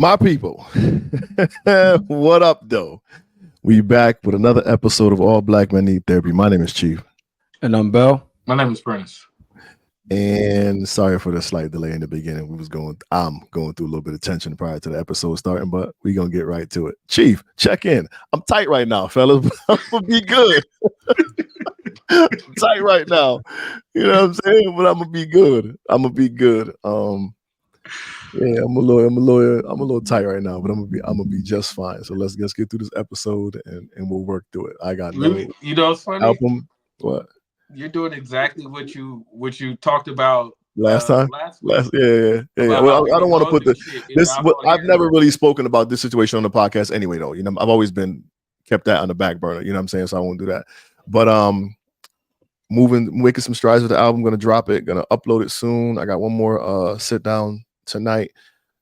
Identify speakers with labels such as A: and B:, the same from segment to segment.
A: My people, what up, though? We back with another episode of All Black Men Need Therapy. My name is Chief.
B: And I'm Bell.
C: My name is Prentice.
A: And sorry for the slight delay in the beginning. I'm going through a little bit of tension prior to the episode starting, but we're going to get right to it. Chief, check in. I'm tight right now, fellas. I'm going to be good. I'm tight right now. You know what I'm saying? But I'm going to be good. Yeah, I'm a little tight right now, but I'm gonna be just fine. So let's get through this episode and we'll work through it. I got no
C: You know, it's funny.
A: album. What?
C: You're doing exactly what you talked about
A: Last time?
C: last week.
A: Yeah.
C: About
A: Well,
C: how we
A: I don't want to
C: go
A: put
C: through
A: the
C: shit, and
A: this.
C: I wanna
A: I've
C: hear
A: never
C: it.
A: really spoken about this situation on the podcast anyway, though. You know, I've always been kept that on the back burner. You know what I'm saying? So I won't do that. But making some strides with the album. Gonna drop it. Gonna upload it soon. I got one more sit down tonight,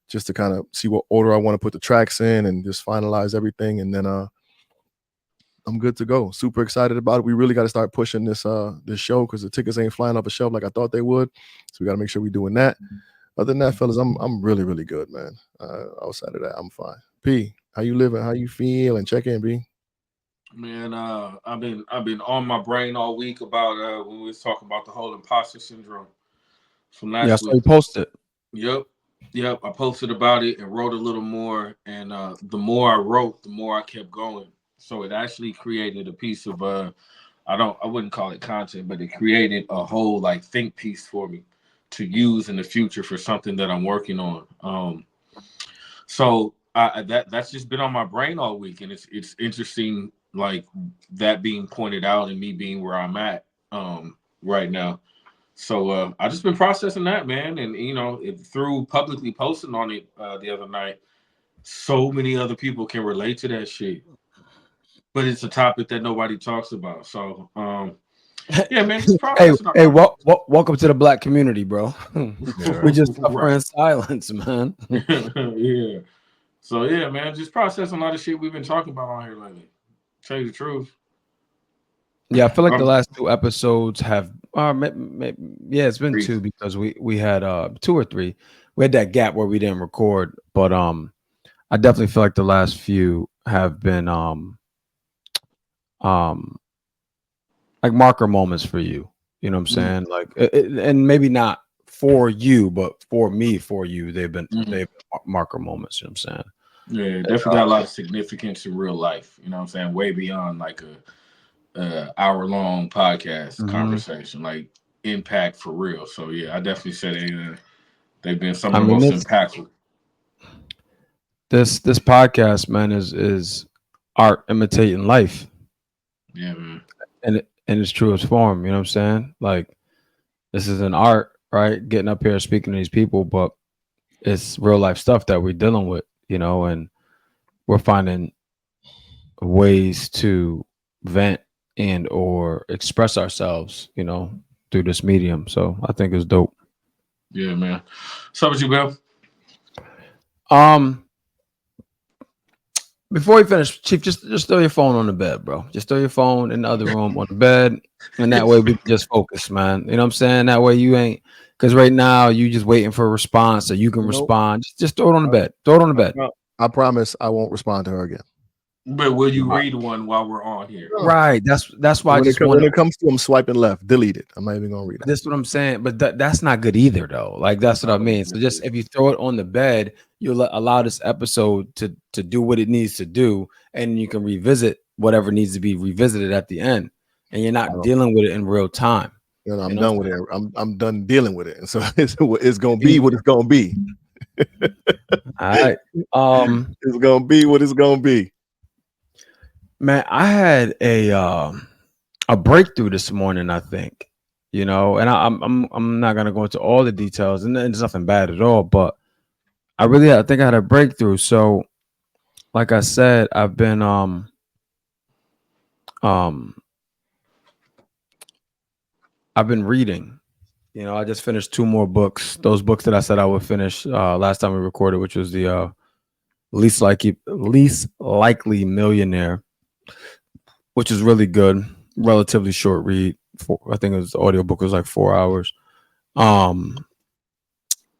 A: just to kind of see what order I want to put the tracks in and just finalize everything. And then I'm good to go. Super excited about it. We really got to start pushing this show because the tickets ain't flying off a shelf like I thought they would. So we got to make sure we're doing that. Other than that, fellas, I'm really, really good, man. Outside of that, I'm fine. P, how you living? How you feeling? Check in, B.
C: Man, I've been on my brain all week about when we was talking about the whole imposter syndrome from
B: Yeah,
C: last
B: so you
C: week.
B: posted.
C: Yep. I posted about it and wrote a little more, and the more I wrote, the more I kept going. So it actually created a piece of I wouldn't call it content, but it created a whole like think piece for me to use in the future for something that I'm working on. So that's just been on my brain all week, and it's interesting, like that being pointed out and me being where I'm at right now. So I just been processing that, man, and through publicly posting on it the other night, so many other people can relate to that shit. But it's a topic that nobody talks about. So yeah, man, just
B: hey,
C: processing.
B: hey, welcome to the black community, bro. We just suffer
C: Right.
B: in silence, man.
C: Yeah. So yeah, man, just processing a lot of shit we've been talking about on here lately. Tell you the truth.
B: Yeah, I feel like the
C: Um,
B: last two episodes have, yeah, it's been
C: Brief.
B: two because we had two or three. We had that gap where we didn't record, but I definitely feel like the last few have been um like marker moments for you. You know what I'm saying? Like, and maybe not for you, but for me, for you, they've been marker moments. You know what I'm saying?
C: Yeah, definitely got a lot of significance in real life. You know what I'm saying? Way beyond like a hour long podcast
B: Mhm.
C: conversation, like impact for real. So yeah, I definitely said they've been some
B: I
C: of the
B: mean,
C: most
B: this
C: impactful.
B: this podcast, man, is art imitating life,
C: Yeah, man.
B: and in its truest form. You know what I'm saying? Like, this is an art, right? Getting up here speaking to these people, but it's real life stuff that we're dealing with. And we're finding ways to vent and or express ourselves. Through this medium. So I think it's dope.
C: Yeah, man. So with you, Bill?
B: Um, Before we finish, Chief, just throw your phone on the bed, bro. Just throw your phone in the other room on the bed, and that way we can just focus, man. You know what I'm saying? That way you ain't, because right now you just waiting for a response so you can
A: Nope.
B: respond. Just throw it on the bed. Throw it on the bed.
A: I promise I won't respond to her again.
C: But will you
B: Right.
C: read one while we're on here?
B: Right. That's why I just want
A: When
B: to.
A: it comes to I'm swiping left, delete it. I'm not even gonna read it.
B: That's what I'm saying, but that's not good either, though. Like that's what I mean. So just if you throw it on the bed, you'll allow this episode to do what it needs to do, and you can revisit whatever needs to be revisited at the end, and you're not dealing with it in real time.
A: I'm
B: You know
A: done
B: what
A: with it. I'm done dealing with it. And so it's gonna be what it's gonna be.
B: I'm saying? All right.
A: It's gonna be what it's gonna be.
B: Man, I had a breakthrough this morning, I think. And I'm not gonna go into all the details, and it's nothing bad at all, but I think I had a breakthrough. So, like I said, I've been um I've been reading. I just finished two more books. Those books that I said I would finish last time we recorded, which was the least likely millionaire, which is really good, relatively short read. I think the audiobook was like 4 hours. Um,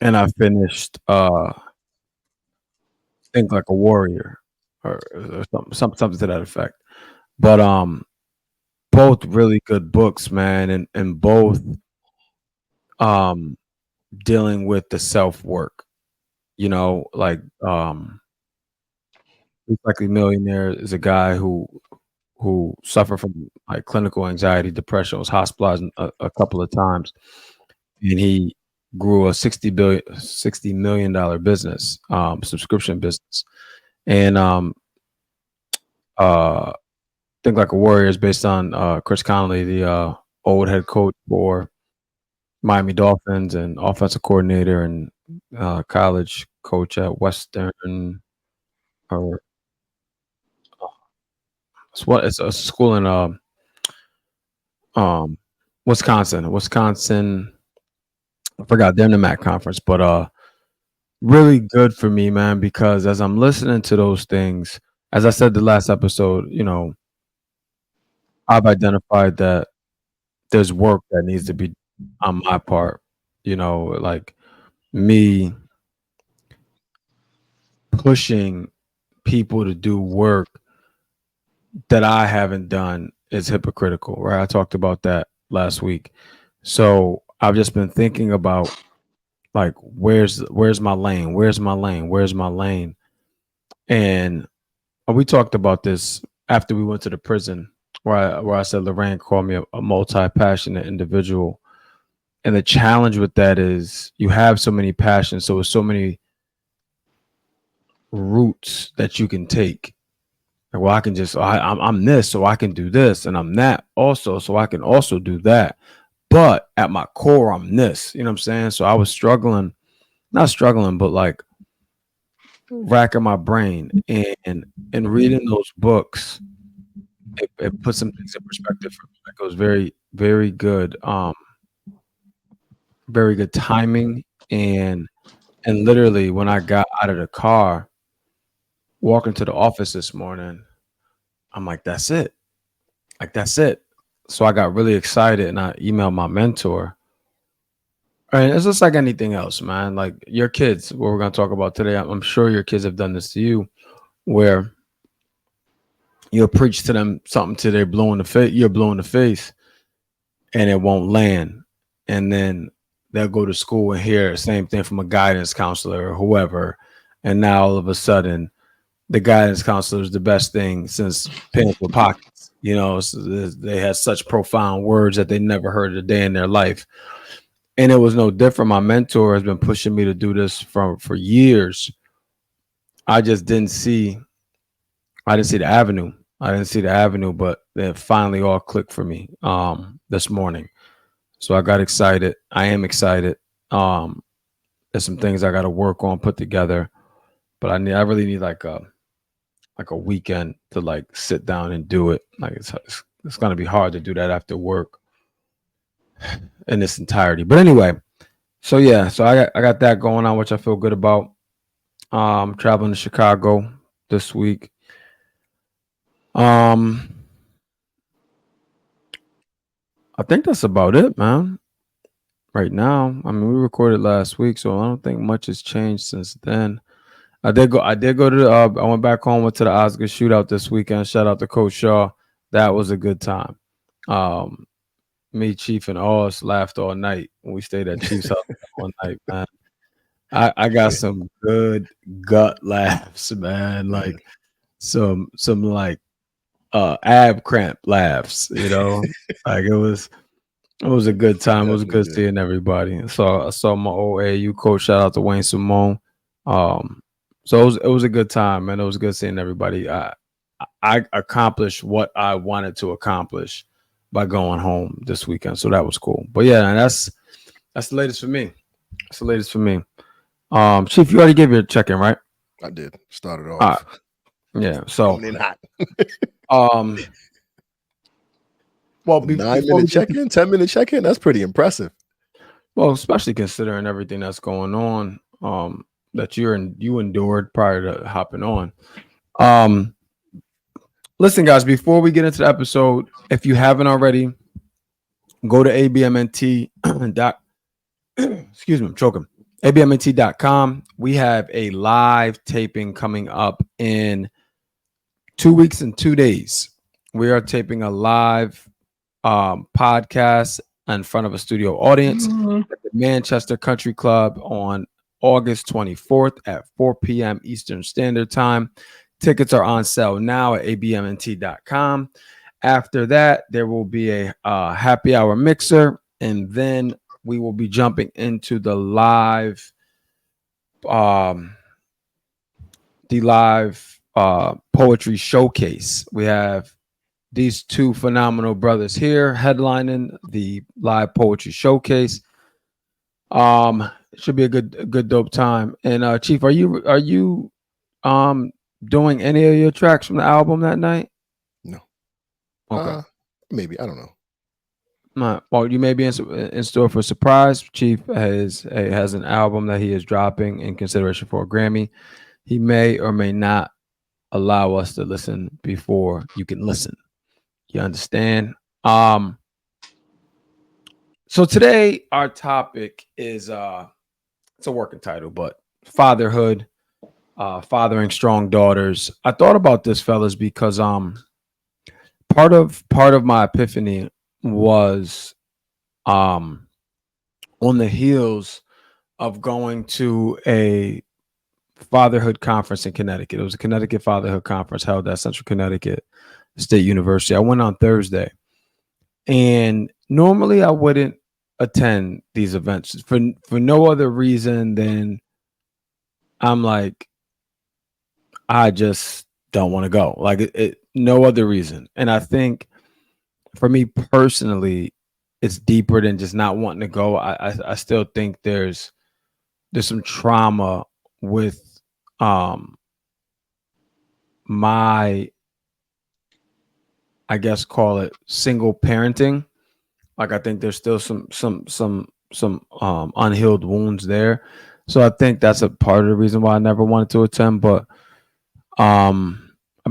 B: and I finished Think Like a Warrior, or something to that effect. But both really good books, man, and both um dealing with the self work. Like Least Likely Millionaire is a guy who suffered from like clinical anxiety, depression, was hospitalized a couple of times, and he grew a $60 million business, subscription business. And uh Think Like a Warrior is based on Chris Connolly, the old head coach for Miami Dolphins and offensive coordinator and college coach at Western, or it's a school in um Wisconsin. I forgot, they're in the MAC conference, but really good for me, man, because as I'm listening to those things, as I said the last episode, I've identified that there's work that needs to be on my part, like me pushing people to do work that I haven't done is hypocritical, right? I talked about that last week. So I've just been thinking about, like, where's my lane? Where's my lane? Where's my lane? And we talked about this after we went to the prison, where I said Lorraine called me a multi-passionate individual. And the challenge with that is you have so many passions, so there's so many routes that you can take. Like, well, I can just I'm this, so I can do this, and I'm that also, so I can also do that. But at my core, I'm this. You know what I'm saying? So I was struggling, not struggling, but like racking my brain, and reading those books, it put some things in perspective for me. Like, it was very, very good, very good timing, and literally when I got out of the car, walking to the office this morning, I'm like, that's it. Like, that's it. So I got really excited and I emailed my mentor. And it's just like anything else, man. Like your kids, what we're going to talk about today, I'm sure your kids have done this to you, where you'll preach to them something till they're blue in the face, you're blue in the face, and it won't land. And then they'll go to school and hear the same thing from a guidance counselor or whoever. And now all of a sudden, the guidance counselor is the best thing since pins with pockets. So they had such profound words that they never heard a day in their life. And it was no different. My mentor has been pushing me to do this for years. I just didn't see the avenue. But it finally all clicked for me this morning. So I got excited. I am excited. There's some things I got to work on, put together, but I really need like a weekend to like sit down and do it. Like it's gonna be hard to do that after work in its entirety. But anyway, so yeah, so I got that going on, which I feel good about. Traveling to Chicago this week. I think that's about it, man. Right now, I mean, we recorded last week, so I don't think much has changed since then. I did go to the, I went back home, went to the Oscar shootout this weekend. Shout out to Coach Shaw. That was a good time. Me, Chief, and Oz laughed all night when we stayed at Chief's house one night, man. I got some good gut laughs, man. Like some like ab cramp laughs, Like it was a good time. It was good seeing everybody. So I saw my old AAU coach. Shout out to Wayne Simone. So it was a good time, man. It was good seeing everybody. I accomplished what I wanted to accomplish by going home this weekend. So that was cool. But yeah, man, that's the latest for me. That's the latest for me. Chief, you already gave your check-in, right?
A: I did. Started off.
B: Yeah. So
A: coming in hot.
B: Well,
A: 9-minute check-in, 10-minute check-in. That's pretty impressive.
B: Well, especially considering everything that's going on, that you endured prior to hopping on. Listen, guys, before we get into the episode, if you haven't already, go to abmnt. Excuse me, I'm choking. abmnt.com. We have a live taping coming up in 2 weeks and 2 days. We are taping a live podcast in front of a studio audience at the Manchester Country Club on August 24th at 4 p.m. Eastern Standard Time. Tickets are on sale now at abmnt.com. After that, there will be a happy hour mixer, and then we will be jumping into the live poetry showcase. We have these two phenomenal brothers here headlining the live poetry showcase. It should be a good dope time. And Chief, are you doing any of your tracks from the album that night?
A: No.
B: Okay.
A: Maybe, I don't know.
B: Well, you may be in store for a surprise. Chief has an album that he is dropping in consideration for a Grammy. He may or may not allow us to listen before you can listen. You understand? So today our topic is it's a working title, but fatherhood, fathering strong daughters. I thought about this, fellas, because part of my epiphany was on the heels of going to a fatherhood conference in Connecticut. It was a Connecticut fatherhood conference held at Central Connecticut State University. I went on Thursday, and normally I wouldn't attend these events for no other reason than I'm like, I just don't want to go. Like no other reason. And I think for me personally, it's deeper than just not wanting to go. I still think there's some trauma with my, I guess, call it single parenting. Like I think there's still some unhealed wounds there. So I think that's a part of the reason why I never wanted to attend. But I've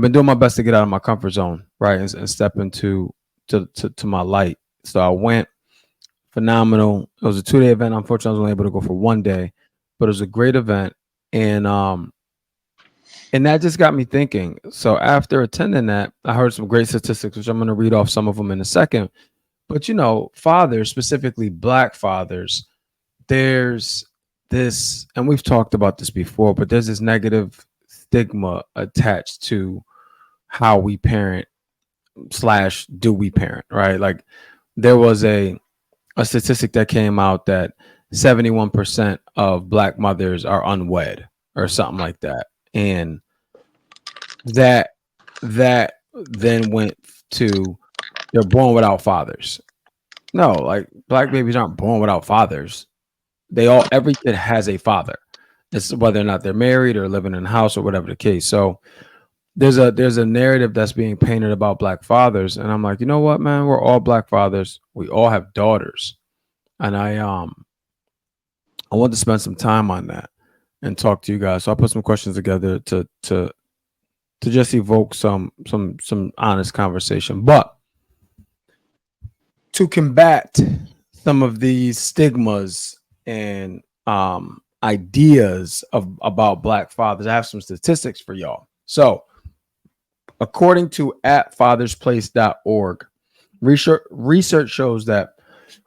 B: been doing my best to get out of my comfort zone, right, and step into to my light. So I went. Phenomenal. It was a 2-day event. Unfortunately, I was only able to go for 1 day, but it was a great event. And that just got me thinking. So after attending that, I heard some great statistics, which I'm going to read off some of them in a second. But, fathers, specifically Black fathers, there's this, and we've talked about this before, but there's this negative stigma attached to how we parent / do we parent, right? Like there was a statistic that came out that 71% of Black mothers are unwed or something like that. And that then went to they're born without fathers. No, like Black babies aren't born without fathers. Every kid has a father. It's whether or not they're married or living in a house or whatever the case. So there's a narrative that's being painted about Black fathers. And I'm like, you know what, man, we're all Black fathers. We all have daughters. And I want to spend some time on that and talk to you guys. So I put some questions together to just evoke some honest conversation. But to combat some of these stigmas and ideas about Black fathers, I have some statistics for y'all. So according to @fathersplace.org, research shows that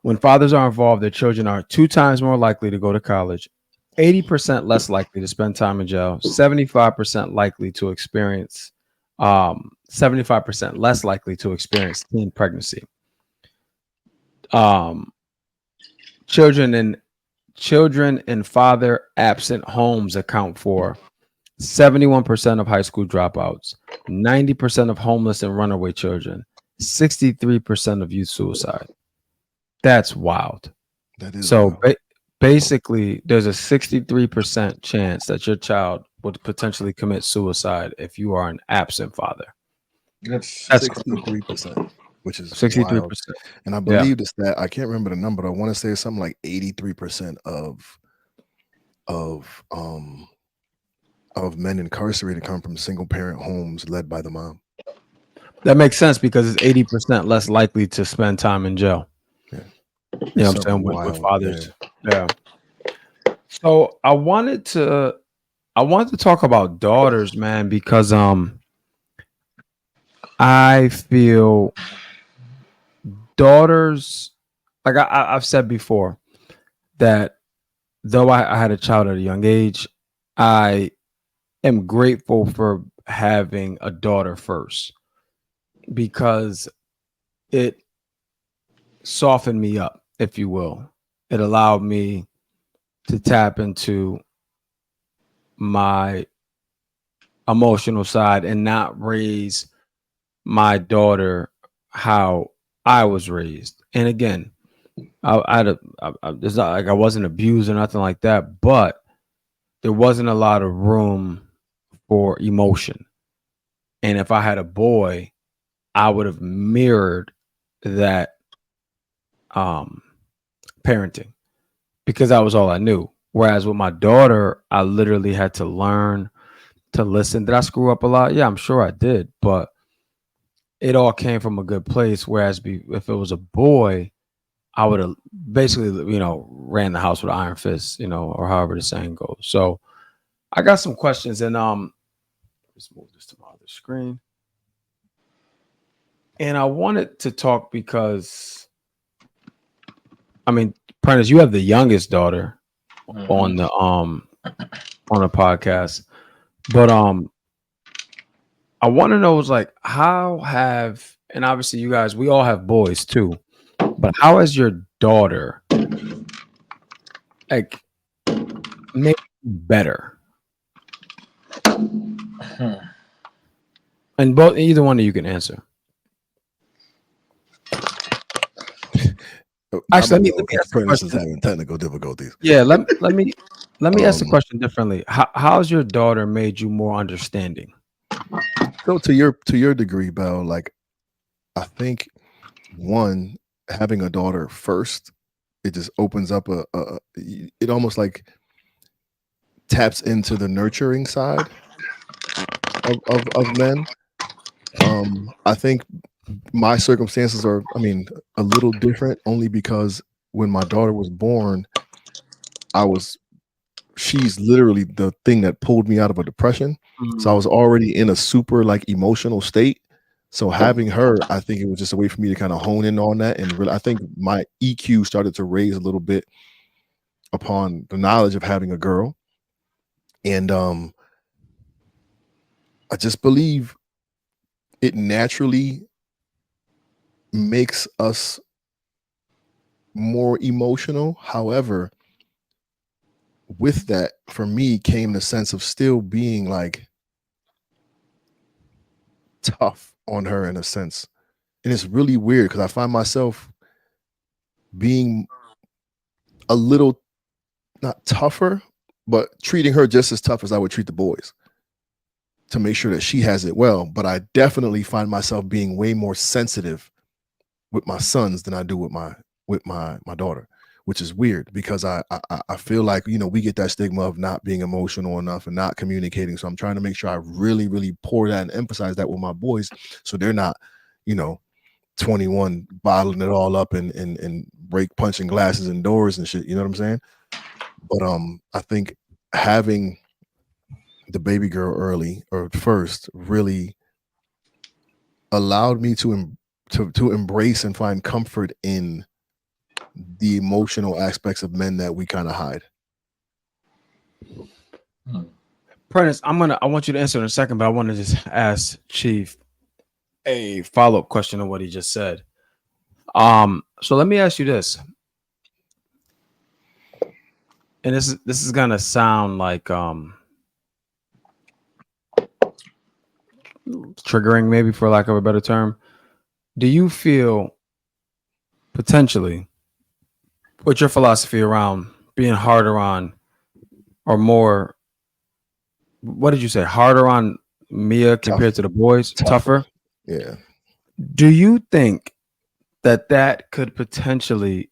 B: when fathers are involved, their children are 2 times more likely to go to college, 80% less likely to spend time in jail, 75% likely to experience, 75% less likely to experience teen pregnancy. Children in father absent homes account for 71% of high school dropouts, 90% of homeless and runaway children, 63% of youth suicide. That's wild.
A: That is
B: so.
A: wild.
B: Basically, there's a 63% chance that your child would potentially commit suicide if you are an absent father.
C: That's
A: 63%, which is 63%. Wild. And I believe the stat, I can't remember the number, but I want to say something like 83% of men incarcerated come from single parent homes led by the mom.
B: That makes sense because it's 80% less likely to spend time in jail.
A: Yeah.
B: You know what I'm saying? With fathers. Yeah. So I wanted to talk about daughters, man, because I feel daughters, like I've said before, that though I had a child at a young age, I am grateful for having a daughter first because it softened me up, if you will. It allowed me to tap into my emotional side and not raise my daughter how I was raised. And again, it's not like I wasn't abused or nothing like that, but there wasn't a lot of room for emotion. And if I had a boy, I would have mirrored that um, parenting because that was all I knew. Whereas with my daughter, I literally had to learn to listen. Did I screw up a lot? Yeah, I'm sure I did, but it all came from a good place. Whereas if it was a boy, I would have basically, ran the house with an iron fist, or however the saying goes. So I got some questions, and let's move this to my other screen. And I wanted to talk because, I mean, Prentice, you have the youngest daughter on the podcast, but I want to know is like and obviously you guys, we all have boys too, but how has your daughter like made you better? And either one of you can answer. Actually, let me ask the
A: Prentice is
B: question.
A: having technical difficulties.
B: Yeah, let me ask the question differently. How's your daughter made you more understanding?
A: So to your degree, Bell, like I think one, having a daughter first, it just opens up it almost like taps into the nurturing side of men. I think my circumstances are, I mean, a little different only because when my daughter was born, she's literally the thing that pulled me out of a depression. So I was already in a super like emotional state. So having her, I think it was just a way for me to kind of hone in on that. And really, I think my EQ started to raise a little bit upon the knowledge of having a girl. And I just believe it naturally makes us more emotional. However, with that, for me, came the sense of still being like tough on her in a sense. And it's really weird because I find myself being a little not tougher, but treating her just as tough as I would treat the boys to make sure that she has it well. But I definitely find myself being way more sensitive with my sons than I do with my daughter, which is weird because I feel like, we get that stigma of not being emotional enough and not communicating. So I'm trying to make sure I really, really pour that and emphasize that with my boys so they're not, 21 bottling it all up and break punching glasses and doors and shit. You know what I'm saying? But I think having the baby girl early or first really allowed me to embrace and find comfort in the emotional aspects of men that we kind of hide.
B: Prentice, I want you to answer in a second, but I want to just ask Chief a follow-up question on what he just said. So let me ask you this. And this is gonna sound like triggering, maybe for lack of a better term. Do you feel potentially, what's your philosophy around being harder on or more, what did you say, harder on Mia compared to the boys? Tougher?
A: Yeah.
B: Do you think that could potentially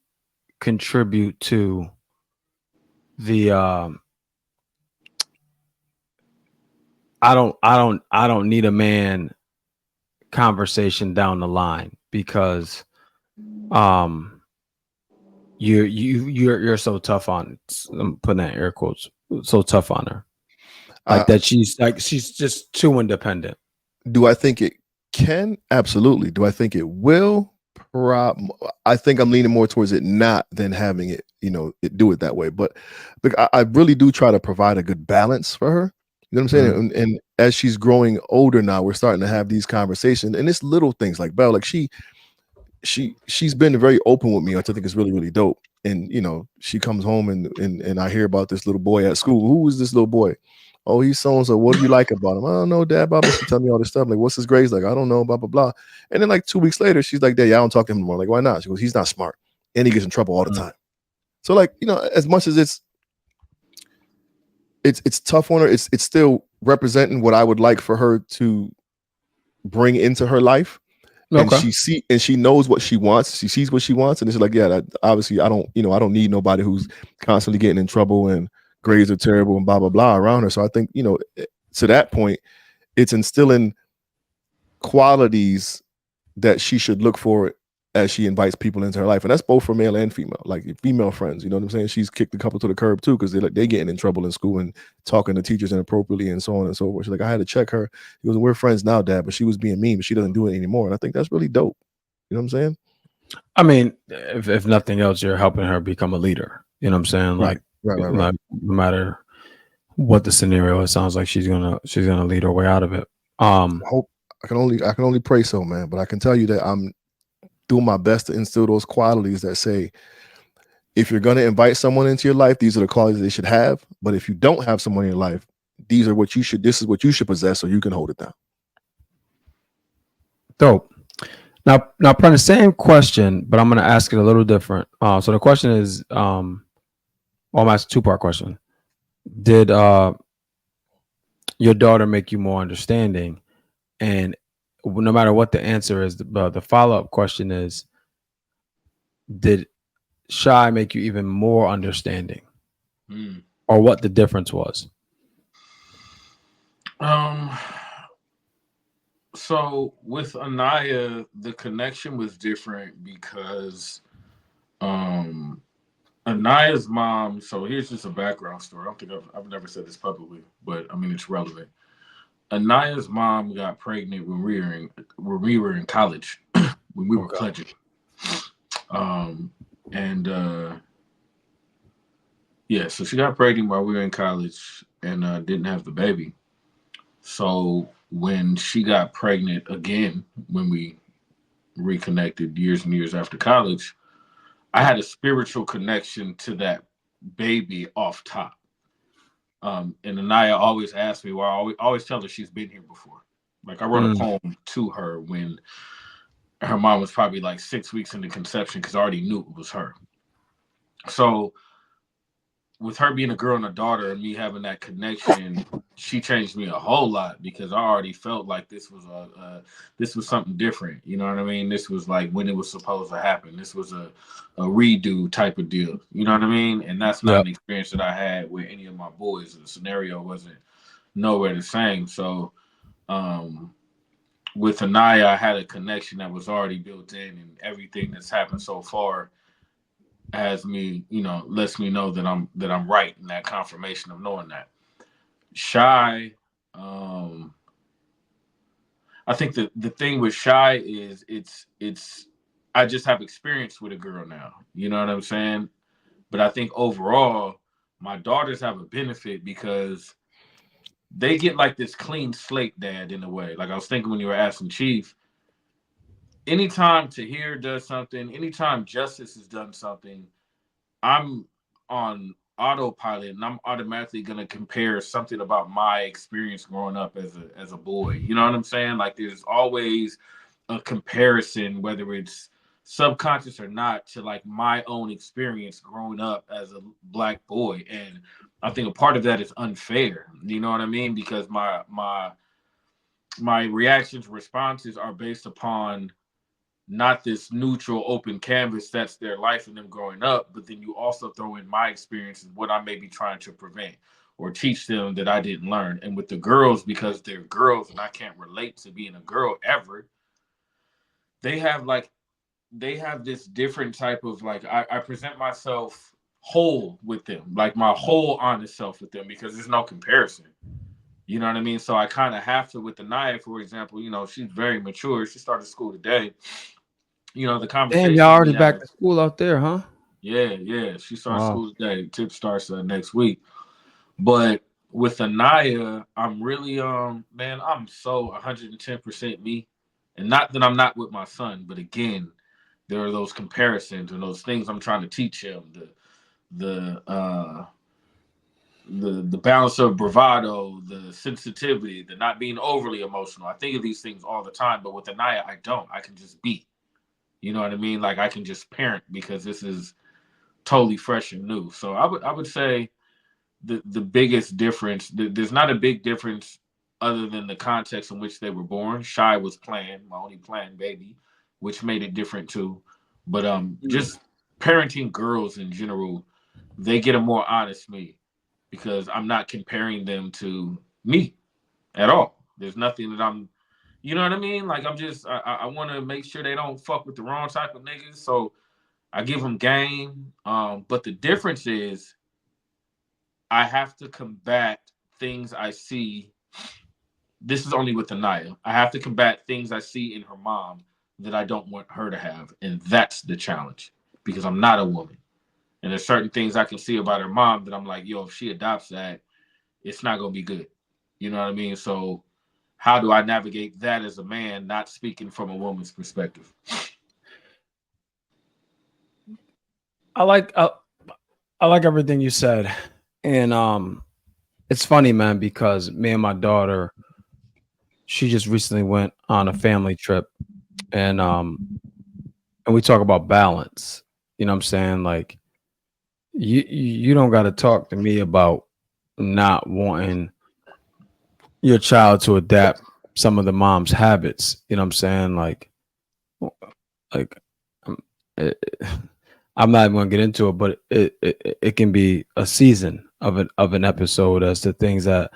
B: contribute to the I don't need a man conversation down the line? Because you're so tough on. I'm putting that in air quotes. So tough on her, like
A: Uh,
B: that. She's just too independent.
A: do I think it can? Absolutely. Do I think it will? I think I'm leaning more towards it not than having it, do it that way. But look, I really do try to provide a good balance for her. You know what I'm saying? And as she's growing older now, we're starting to have these conversations, and it's little things like Belle, like she's been very open with me, which I think is really, really dope. And she comes home and I hear about this little boy at school. Who is this little boy? Oh, he's so and so. What do you like about him? I don't know, Dad. Blah blah. She tell me all this stuff. Like, what's his grades like? I don't know. Blah blah blah. And then like 2 weeks later, she's like, Dad, yeah, I don't talk to him anymore. Like, why not? She goes, he's not smart, and he gets in trouble all the time. So like, as much as it's tough on her, it's still representing what I would like for her to bring into her life. And she knows what she wants. She sees what she wants, and it's like, yeah, obviously, I don't need nobody who's constantly getting in trouble and grades are terrible and blah blah blah around her. So I think to that point, it's instilling qualities that she should look for as she invites people into her life, and that's both for male and female, like female friends. You know what I'm saying? She's kicked a couple to the curb too because they're getting in trouble in school and talking to teachers inappropriately and so on and so forth. She's like, I had to check her. He goes, we're friends now, Dad, but she was being mean, but she doesn't do it anymore. And I think that's really dope. You know what I'm saying?
B: I mean, if nothing else, you're helping her become a leader. You know what I'm saying?
A: Right.
B: Like no matter what the scenario, it sounds like she's gonna lead her way out of it.
A: I hope I can only pray so, man. But I can tell you that I'm doing my best to instill those qualities that say, if you're going to invite someone into your life, these are the qualities they should have. But if you don't have someone in your life, this is what you should possess so you can hold it down.
B: Dope. Now, Prentice, same question, but I'm going to ask it a little different. So the question is, I'm asking a 2-part question. Did your daughter make you more understanding? And no matter what the answer is, the follow-up question is, did Shy make you even more understanding? Or what the difference was?
C: So with Anaya, the connection was different because Anaya's mom. So here's just a background story. I don't think I've never said this publicly, but I mean it's relevant. Anaya's mom got pregnant when we were in college, when we were pledging. So she got pregnant while we were in college and didn't have the baby. So when she got pregnant again, when we reconnected years and years after college, I had a spiritual connection to that baby off top. And Anaya always asked me, well, I always tell her she's been here before. Like I wrote a poem to her when her mom was probably like 6 weeks into conception because I already knew it was her. So with her being a girl and a daughter and me having that connection, she changed me a whole lot because I already felt like this was something different. You know what I mean? This was like when it was supposed to happen. This was a redo type of deal. You know what I mean? And that's not an experience that I had with any of my boys. The scenario wasn't nowhere the same. So with Anaya, I had a connection that was already built in, and everything that's happened so far has me, lets me know that I'm right in that confirmation of knowing that. Shy, I think the thing with Shy is it's I just have experience with a girl now. You know what I'm saying? But I think overall, my daughters have a benefit because they get like this clean slate dad in a way. Like I was thinking when you were asking Chief, anytime Tahir does something, anytime Justice has done something, I'm on autopilot and I'm automatically going to compare something about my experience growing up as a boy. You know what I'm saying? Like there's always a comparison, whether it's subconscious or not, to like my own experience growing up as a Black boy. And I think a part of that is unfair. You know what I mean? Because my reactions, responses are based upon not this neutral open canvas that's their life and them growing up, but then you also throw in my experiences, what I may be trying to prevent or teach them that I didn't learn. And with the girls, because they're girls and I can't relate to being a girl ever, they have like they have this different type of like I present myself whole with them, like my whole honest self with them, because there's no comparison. You know what I mean? So I kind of have to with the Naya, for example. You know, she's very mature. She started school today. You know, the
B: Damn, y'all
C: conversations we
B: already back
C: have.
B: to school out there, huh?
C: Yeah, yeah. She starts
B: Wow.
C: school today. Tip starts next week. But with Anaya, I'm really man, I'm so 110% me. And not that I'm not with my son, but again, there are those comparisons and those things I'm trying to teach him. The uh the balance of bravado, the sensitivity, the not being overly emotional. I think of these things all the time, but with Anaya, I don't. I can just be. You know what I mean? Like I can just parent because this is totally fresh and new. So I would say the biggest difference, there's not a big difference other than the context in which they were born. Shy was planned, my only planned baby, which made it different too. But just parenting girls in general, they get a more honest me because I'm not comparing them to me at all. There's nothing that I'm, you know what I mean? Like I'm just I want to make sure they don't fuck with the wrong type of niggas. So I give them game. But the difference is I have to combat things I see. This is only with Anaya. I have to combat things I see in her mom that I don't want her to have. And that's the challenge because I'm not a woman. And there's certain things I can see about her mom that I'm like, yo, if she adopts that, it's not going to be good. You know what I mean? So, how do I navigate that as a man, not speaking from a woman's perspective?
B: I like I like everything you said, and it's funny, man, because me and my daughter, she just recently went on a family trip, and we talk about balance. You know what I'm saying? Like you don't got to talk to me about not wanting your child to adapt some of the mom's habits. You know what I'm saying? Like um, it, I'm not even gonna get into it, but it can be a season of an episode as to things that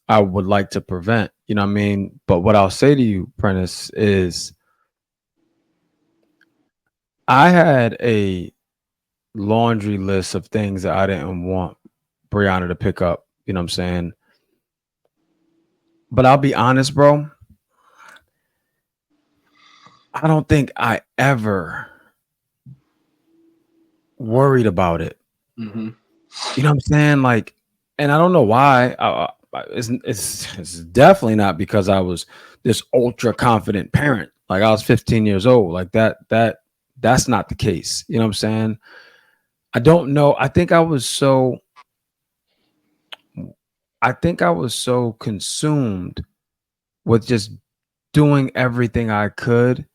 B: I would like to prevent. You know what I mean? But what I'll say to you, Prentice, is I had a laundry list of things that I didn't want Brianna to pick up. You know what I'm saying? But I'll be honest, bro. I don't think I ever worried about it.
C: Mm-hmm.
B: You know what I'm saying? Like, and I don't know why. It's definitely not because I was this ultra confident parent. Like I was 15 years old. Like that's not the case. You know what I'm saying? I don't know. I think I was so consumed with just doing everything I could.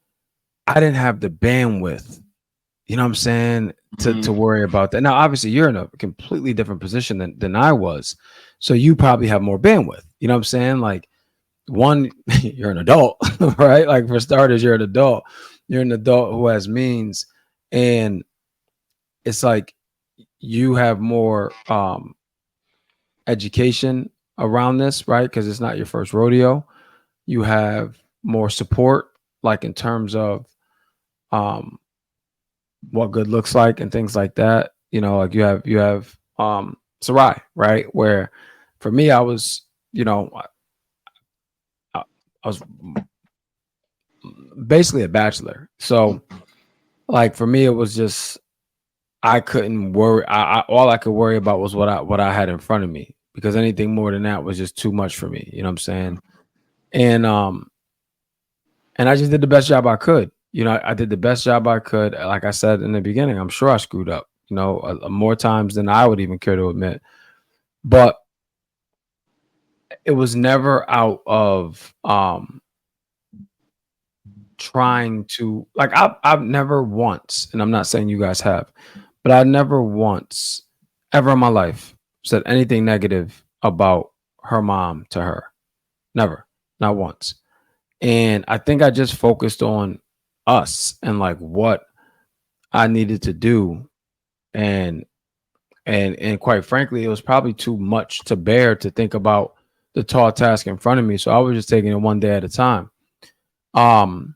B: I didn't have the bandwidth, you know what I'm saying, to
C: Mm-hmm.
B: worry about that. Now, obviously, you're in a completely different position than I was. So you probably have more bandwidth. You know what I'm saying? Like one, you're an adult, right? Like for starters, you're an adult. You're an adult who has means. And it's like you have more education around this, right? Because it's not your first rodeo. You have more support, like in terms of um what good looks like and things like that. You know, like you have Sarai, right? Where for me, I was, you know, I was basically a bachelor. So like for me, it was just I couldn't worry. I all I could worry about was what I had in front of me because anything more than that was just too much for me. You know what I'm saying? And and I just did the best job I could. You know, I did the best job I could. Like I said in the beginning, I'm sure I screwed up, you know, more times than I would even care to admit. But it was never out of trying to like I've never once, and I'm not saying you guys have, but I never once ever in my life said anything negative about her mom to her. Never. Not once. And I think I just focused on us and like what I needed to do, and and quite frankly, it was probably too much to bear to think about the tall task in front of me. So I was just taking it one day at a time. Um,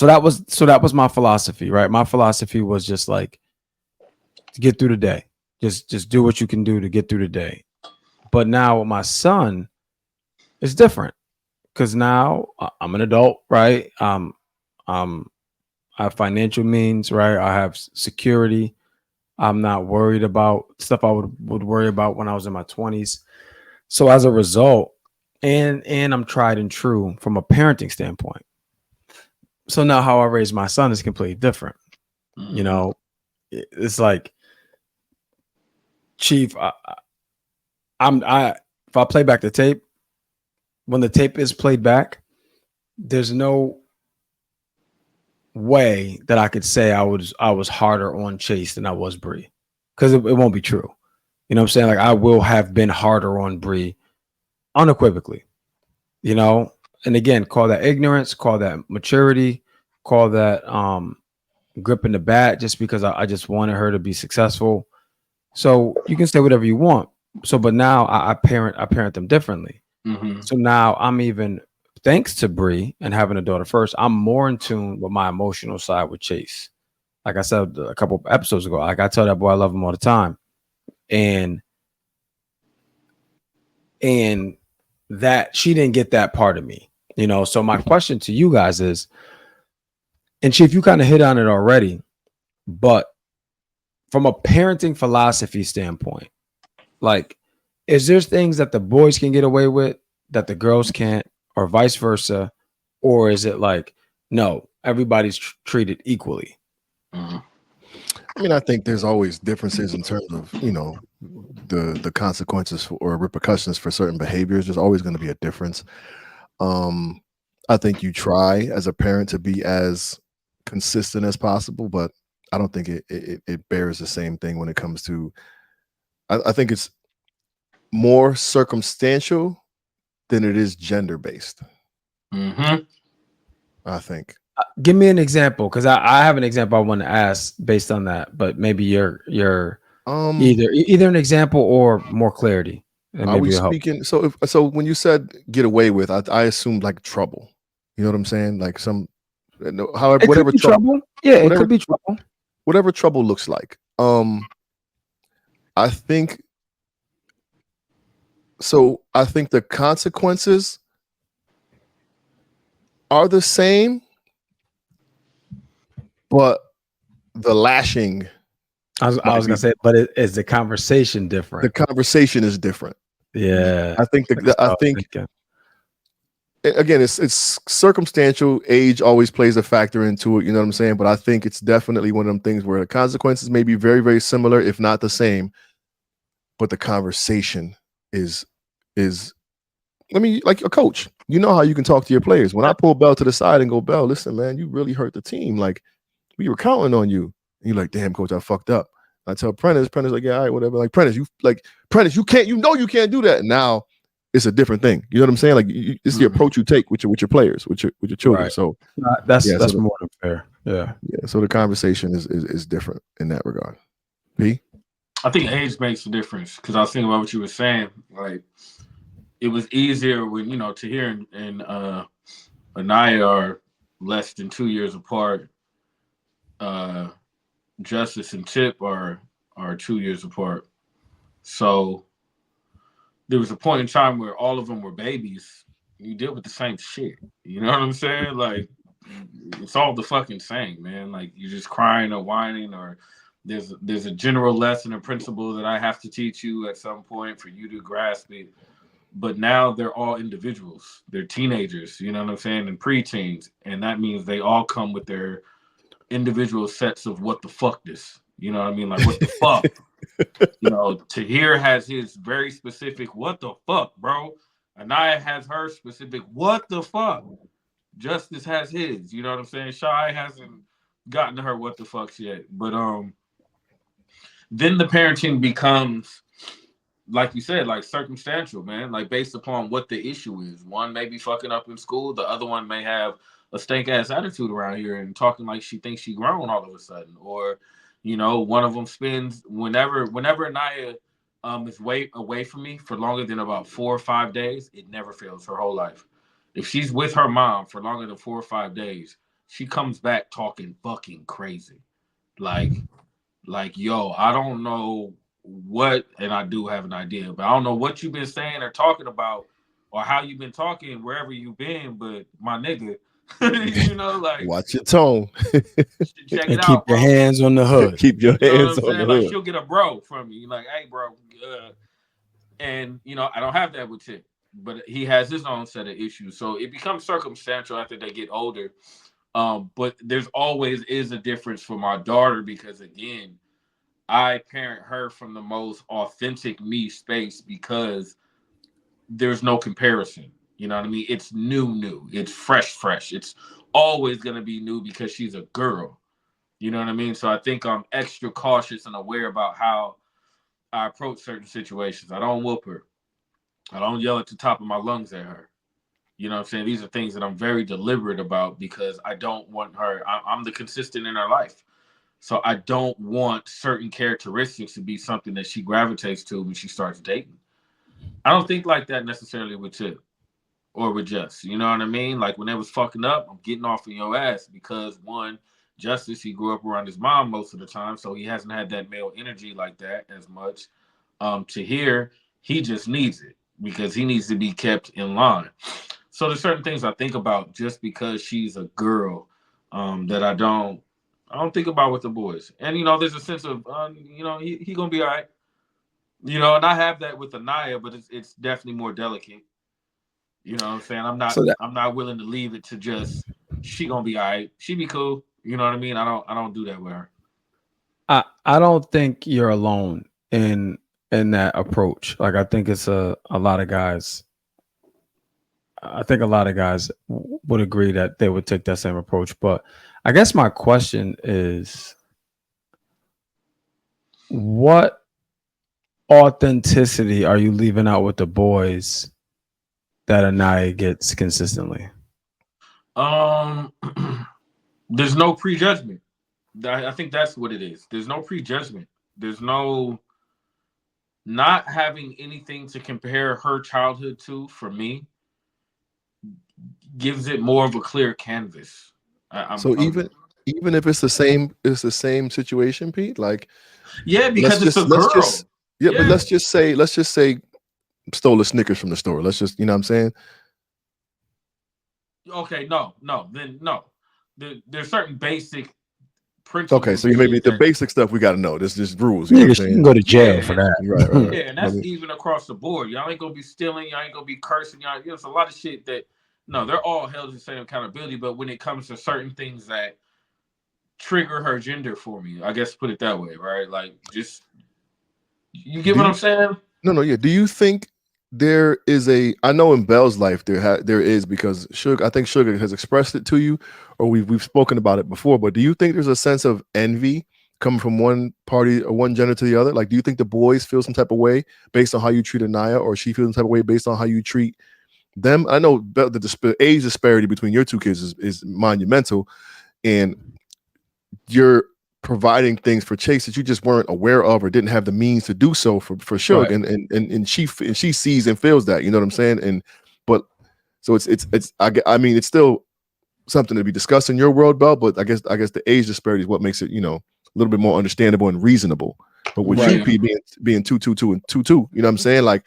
B: that was my philosophy, right? My philosophy was just like to get through the day. Just do what you can do to get through the day. But now with my son, it's different because now I'm an adult, right? Um, I have financial means, right? I have security. I'm not worried about stuff I would worry about when I was in my 20s. So as a result, and I'm tried and true from a parenting standpoint. So now how I raise my son is completely different. You know, it's like, Chief, I if I play back the tape, when the tape is played back, there's no way that I could say I was harder on Chase than I was Bree, because it won't be true. You know what I'm saying? Like I will have been harder on Bree unequivocally. You know, and again, call that ignorance, call that maturity, call that gripping the bat, just because I just wanted her to be successful. So you can say whatever you want. So, but now I parent them differently.
C: Mm-hmm.
B: So now I'm even, thanks to Bree and having a daughter first, I'm more in tune with my emotional side with Chase. Like I said a couple episodes ago, like I tell that boy I love him all the time, and that she didn't get that part of me, you know. So my question to you guys is, and Chief, you kind of hit on it already, but from a parenting philosophy standpoint, like, is there things that the boys can get away with that the girls can't, or vice versa? Or is it like, no, everybody's treated equally?
C: Mm-hmm.
A: I mean, I think there's always differences in terms of, you know, the consequences or repercussions for certain behaviors. There's always going to be a difference. I think you try as a parent to be as consistent as possible, but I don't think it bears the same thing when it comes to. I think it's more circumstantial than it is gender based.
C: Mm-hmm.
A: I think.
B: Give me an example, because I have an example I want to ask based on that, but maybe you're either an example or more clarity, and
A: Are we
B: maybe it'll help.
A: speaking? So when you said get away with, I assumed like trouble. You know what I'm saying? Like some, no, however,
B: It could be trouble. Yeah, it
A: whatever,
B: could be trouble.
A: whatever trouble looks like. I think so. I think the consequences are the same, but the lashing
B: I
A: might
B: was gonna
A: be,
B: say, but is the conversation different?
A: the conversation is different.
B: Yeah,
A: I think
B: that's what
A: I
B: I was
A: think
B: thinking.
A: again, it's circumstantial. Age always plays a factor into it. You know what I'm saying? But I think it's definitely one of them things where the consequences may be very, very similar, if not the same. But the conversation is. I mean, like a coach, you know how you can talk to your players. When I pull Bell to the side and go, Bell, listen, man, you really hurt the team. Like we were counting on you. And you're like, damn, coach, I fucked up. I tell Prentice like, yeah, all right, whatever. Like Prentice, you can't, you can't do that. Now it's a different thing. You know what I'm saying? Like it's the approach you take with your players, with your children.
B: Right.
A: So
B: That's
A: yeah, so
B: more than fair. Yeah.
A: so the conversation is different in that regard. P?
C: I think age makes a difference, because I was thinking about what you were saying. Like, it was easier when, Tahir and Anaya are less than 2 years apart. Justice and Tip are 2 years apart. So there was a point in time where all of them were babies. You deal with the same shit. You know what I'm saying? Like, it's all the fucking same, man. Like, you're just crying or whining, or there's a general lesson or principle that I have to teach you at some point for you to grasp it. But now they're all individuals. They're teenagers, you know what I'm saying, and preteens, and that means they all come with their individual sets of what the fuck this. You know what I mean? Like, what the fuck? Tahir has his very specific what the fuck, bro. Anaya has her specific what the fuck. Justice has his. You know what I'm saying? Shy hasn't gotten to her what the fucks yet. But then the parenting becomes, like you said, like circumstantial, man. Like, based upon what the issue is. One may be fucking up in school. The other one may have a stank ass attitude around here and talking like she thinks she grown all of a sudden. Or, one of them spends whenever Anaya is away from me for longer than about 4 or 5 days, it never fails her whole life. If she's with her mom for longer than 4 or 5 days, she comes back talking fucking crazy. Like, yo, I don't know what, and I do have an idea, but I don't know what you've been saying or talking about or how you've been talking wherever you've been, but my nigga, like,
A: Watch your tone.
C: check it
B: And keep
C: out,
B: your
C: bro.
B: hands on the hood.
A: Keep your
C: You know what
A: hands
C: I'm
A: on the
C: saying? Like,
A: hood.
C: she'll get a bro from you. Like, hey, bro. And, I don't have that with Tip, but he has his own set of issues. So it becomes circumstantial after they get older. But there's always is a difference for my daughter because, again, I parent her from the most authentic me space because there's no comparison. You know what I mean? It's new. It's fresh. It's always going to be new because she's a girl. You know what I mean? So I think I'm extra cautious and aware about how I approach certain situations. I don't whoop her. I don't yell at the top of my lungs at her. You know what I'm saying? These are things that I'm very deliberate about because I don't want her. I'm the consistent in her life. So I don't want certain characteristics to be something that she gravitates to when she starts dating. I don't think like that necessarily with Tip or with Just. You know what I mean? Like when they was fucking up, I'm getting off of your ass because one, Justice, he grew up around his mom most of the time, so he hasn't had that male energy like that as much. To hear, he just needs it because he needs to be kept in line. So there's certain things I think about just because she's a girl that I don't think about with the boys. And there's a sense of he gonna be all right. And I have that with Anaya, but it's definitely more delicate. You know what I'm saying?
B: So that
C: I'm not willing to leave it to just she gonna be all right. She be cool. You know what I mean? I don't do that with her.
B: I don't think you're alone in that approach. Like I think it's a lot of guys. I think a lot of guys would agree that they would take that same approach. But I guess my question is, what authenticity are you leaving out with the boys that Anaya gets consistently?
C: Um, there's no prejudgment. I think that's what it is. There's no prejudgment. There's no not having anything to compare her childhood to for me gives it more of a clear canvas.
A: So even if it's the same situation, Pete. Like
C: Yeah, because it's a
A: let's
C: girl.
A: just yeah, but
C: Yeah.
A: let's just say stole a Snickers from the store. Let's just what I'm saying.
C: Okay. No. Then no. There's certain basic
A: Okay,
C: principles
A: so
C: and
A: you maybe
C: shit
A: the
C: that.
A: basic stuff we got to know. This just rules. You know what I'm
B: Nigga, she can
A: saying?
B: go to jail for
C: Yeah.
B: that.
A: Right.
C: Yeah, and
A: I
C: that's
A: mean,
C: even across the board. Y'all ain't gonna be stealing. Y'all ain't gonna be cursing. Y'all, there's a lot of shit that no, they're all held to the same accountability. But when it comes to certain things that trigger her gender for me, I guess put it that way, right? Like, just you get
A: do
C: what
A: you
C: I'm saying?
A: no, yeah. Do you think there is a? I know in Bell's life there is because I think Sugar has expressed it to you, or we've spoken about it before. But do you think there's a sense of envy coming from one party or one gender to the other? Like, do you think the boys feel some type of way based on how you treat Anaya, or she feels some type of way based on how you treat them? I know the age disparity between your two kids is monumental, and you're providing things for Chase that you just weren't aware of or didn't have the means to do so for Suge,
C: Right.
A: and she sees and feels that, you know what I'm saying? And but so I mean it's still something to be discussed in your world, Bell, but I guess the age disparity is what makes it, a little bit more understandable and reasonable. But with you,
C: Right.
A: P, being 222 and 22, you know what I'm saying? Like,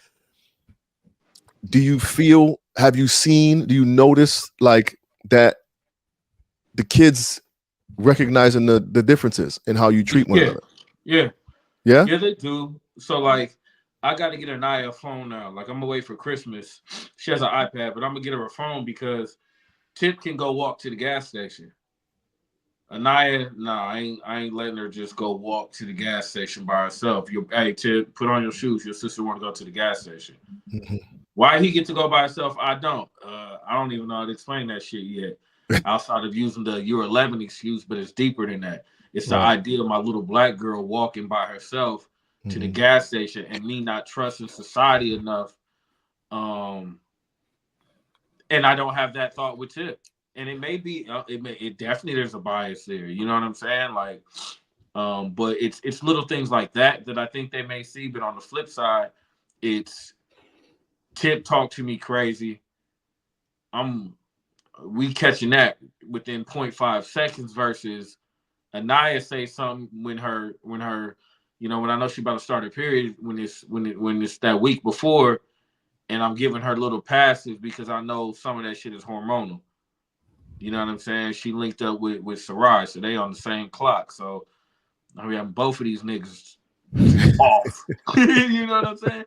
A: do you notice like that the kids recognizing the differences in how you treat one
C: Yeah.
A: another?
C: Yeah.
A: Yeah.
C: Yeah, they do. So like, I got to get Anaya a phone now. Like, I'm away for Christmas. She has an iPad, but I'm gonna get her a phone because Tip can go walk to the gas station. Anaya, nah, I ain't letting her just go walk to the gas station by herself. Hey Tip, put on your shoes. Your sister want to go to the gas station.
A: Mhm.
C: Why he get to go by himself? I don't. I don't even know how to explain that shit yet. Outside of using the "you're 11" excuse, but it's deeper than that. It's the
A: Right.
C: idea of my little black girl walking by herself to the
A: Mhm.
C: gas station and me not trusting society enough. Um, and I don't have that thought with Tip. And it may be, it definitely there's a bias there. You know what I'm saying? Like, but it's little things like that that I think they may see. But on the flip side, it's Tip talk to me crazy. I'm we catching that within 0.5 seconds versus Anaya say something when when I know she about to start her period when it's that week before, and I'm giving her little passes because I know some of that shit is hormonal. You know what I'm saying? She linked up with Sarai, so they on the same clock. So I mean, both of these niggas off. You know what I'm saying?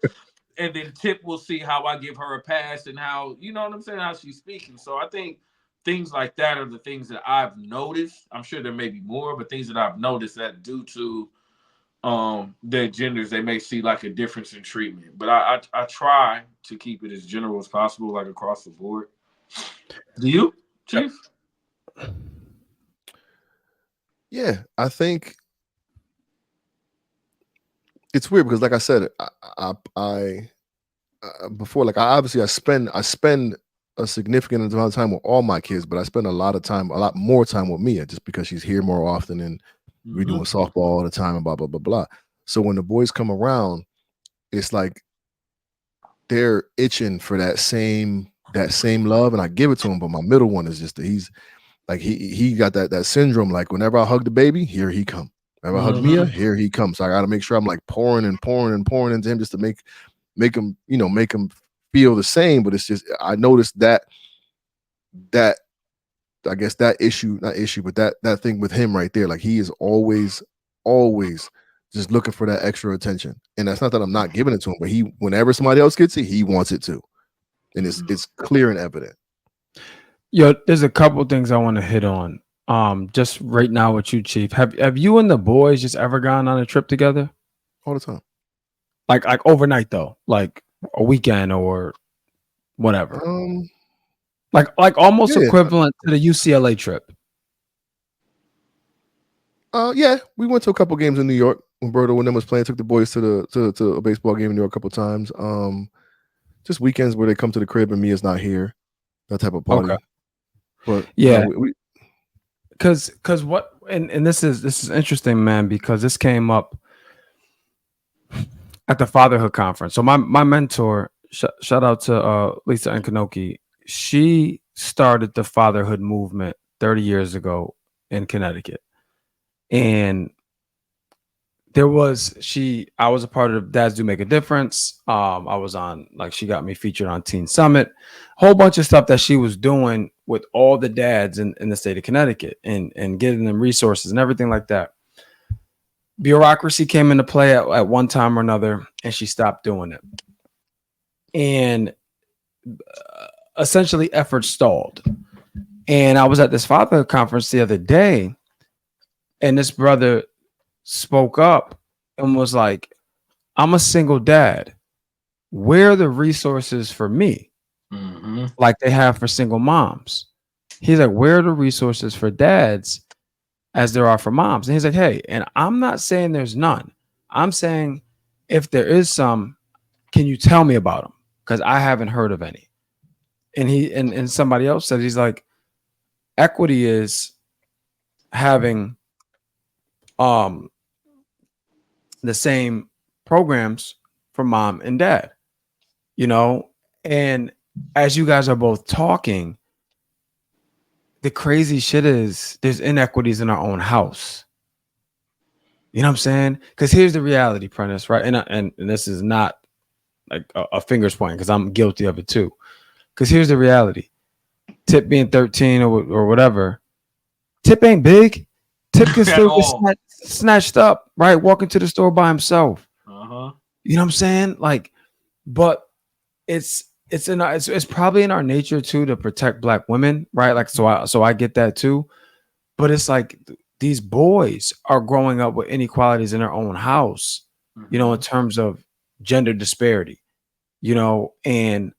C: And then Tip will see how I give her a pass and how, you know what I'm saying, how she's speaking. So I think things like that are the things that I've noticed. I'm sure there may be more, but things that I've noticed that due to their genders, they may see like a difference in treatment. But I try to keep it as general as possible, like across the board. Do you, Chief?
A: Yeah, I think it's weird because, like I said, I before, like I spend a significant amount of time with all my kids, but I spend a lot more time with Mia just because she's here more often and we're doing softball all the time and blah blah blah blah. So when the boys come around, it's like they're itching for that same love, and I give it to them. But my middle one is just he's like he got that syndrome. Like whenever I hug the baby, here he come. Whenever I hug Mia, here he comes. So I got to make sure I'm like pouring into him just to make him feel the same. But it's just I noticed that I guess that issue, not issue, but that thing with him right there. Like he is always just looking for that extra attention. And that's not that I'm not giving it to him, but whenever somebody else gets it, he wants it too. And it's clear and evident.
B: Yo, there's a couple things I want to hit on. Just right now with you, Chief. Have you and the boys just ever gone on a trip together?
A: All the time.
B: Like overnight though, like a weekend or whatever. Like almost equivalent to the UCLA trip.
A: Yeah, we went to a couple games in New York when them was playing. Took the boys to a baseball game in New York a couple times. Just weekends where they come to the crib and Mia's not here, that type of party. Okay. But
B: yeah, because what and this is interesting, man, because this came up at the Fatherhood conference. So my mentor, shout out to Lisa Nkanoki, she started the Fatherhood movement 30 years ago in Connecticut. And I was a part of Dads Do Make a Difference. I was on, like, she got me featured on Teen Summit, whole bunch of stuff that she was doing with all the dads in the state of Connecticut and getting them resources and everything like that. Bureaucracy came into play at one time or another, and she stopped doing it. And essentially efforts stalled. And I was at this Fatherhood conference the other day, and this brother spoke up and was like, I'm a single dad. Where are the resources for me? Like they have for single moms. He's like, where are the resources for dads as there are for moms? And he's like, hey, and I'm not saying there's none. I'm saying if there is some, can you tell me about them? Because I haven't heard of any. And and somebody else said, he's like, equity is having the same programs for mom and dad, and as you guys are both talking, the crazy shit is there's inequities in our own house. You know what I'm saying? Because here's the reality, Prentice, right? And this is not like a fingers point, because I'm guilty of it too. Because here's the reality. Tip being 13 or whatever, Tip ain't big. Tip can still get snatched up, right? Walking to the store by himself. You know what I'm saying? Like, but it's probably in our nature too to protect Black women, right? Like, so I get that too. But it's like these boys are growing up with inequalities in their own house, in terms of gender disparity, and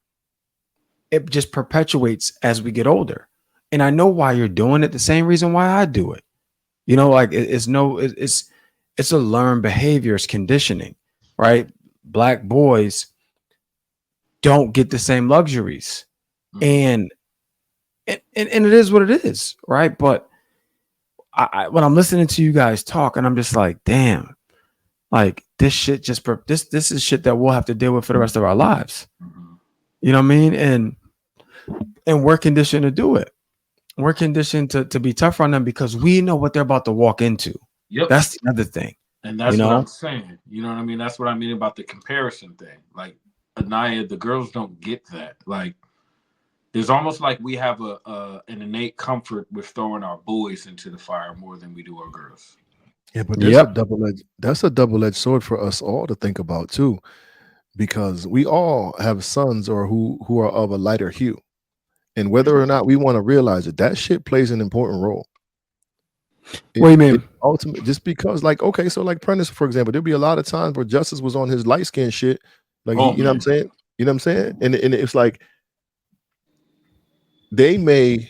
B: it just perpetuates as we get older. And I know why you're doing it. The same reason why I do it. Like it's a learned behavior. It's conditioning, right? Black boys don't get the same luxuries, and it is what it is, right? But when I'm listening to you guys talk, and I'm just like, damn, like this shit this is shit that we'll have to deal with for the rest of our lives. You know what I mean? And we're conditioned to do it. we're conditioned to be tougher on them because we know what they're about to walk into.
C: Yep.
B: That's the other thing.
C: And that's what I'm saying. You know what I mean? That's what I mean about the comparison thing. Like, Anaya, the girls don't get that. Like, there's almost like we have an innate comfort with throwing our boys into the fire more than we do our girls.
A: Yeah, but that's a double-edged sword for us all to think about too, because we all have sons or who are of a lighter hue. And whether or not we want to realize it, that shit plays an important role.
B: What do you mean?
A: Ultimately, just because, like, okay, so like Prentice, for example, there'll be a lot of times where Justice was on his light skin shit. Like, you know what I'm saying? You know what I'm saying? And it's like they may,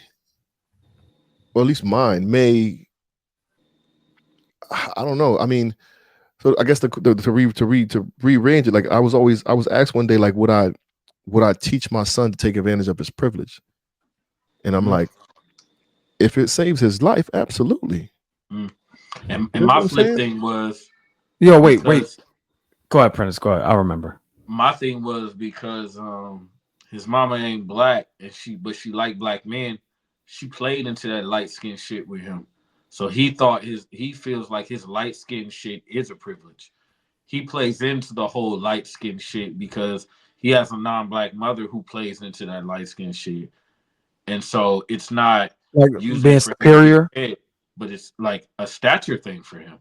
A: or at least mine may, I don't know. I mean, so I guess to rearrange it, like I was asked one day, like, would I teach my son to take advantage of his privilege? And I'm like, if it saves his life, absolutely.
C: And my flip thing was,
B: wait. Go ahead, Prentice. Go ahead. I remember.
C: My thing was because his mama ain't black, and she liked black men. She played into that light skin shit with him, so he feels like his light skin shit is a privilege. He plays into the whole light skin shit because he has a non-black mother who plays into that light skin shit, and so it's not
B: like being superior,
C: but it's like a stature thing for him.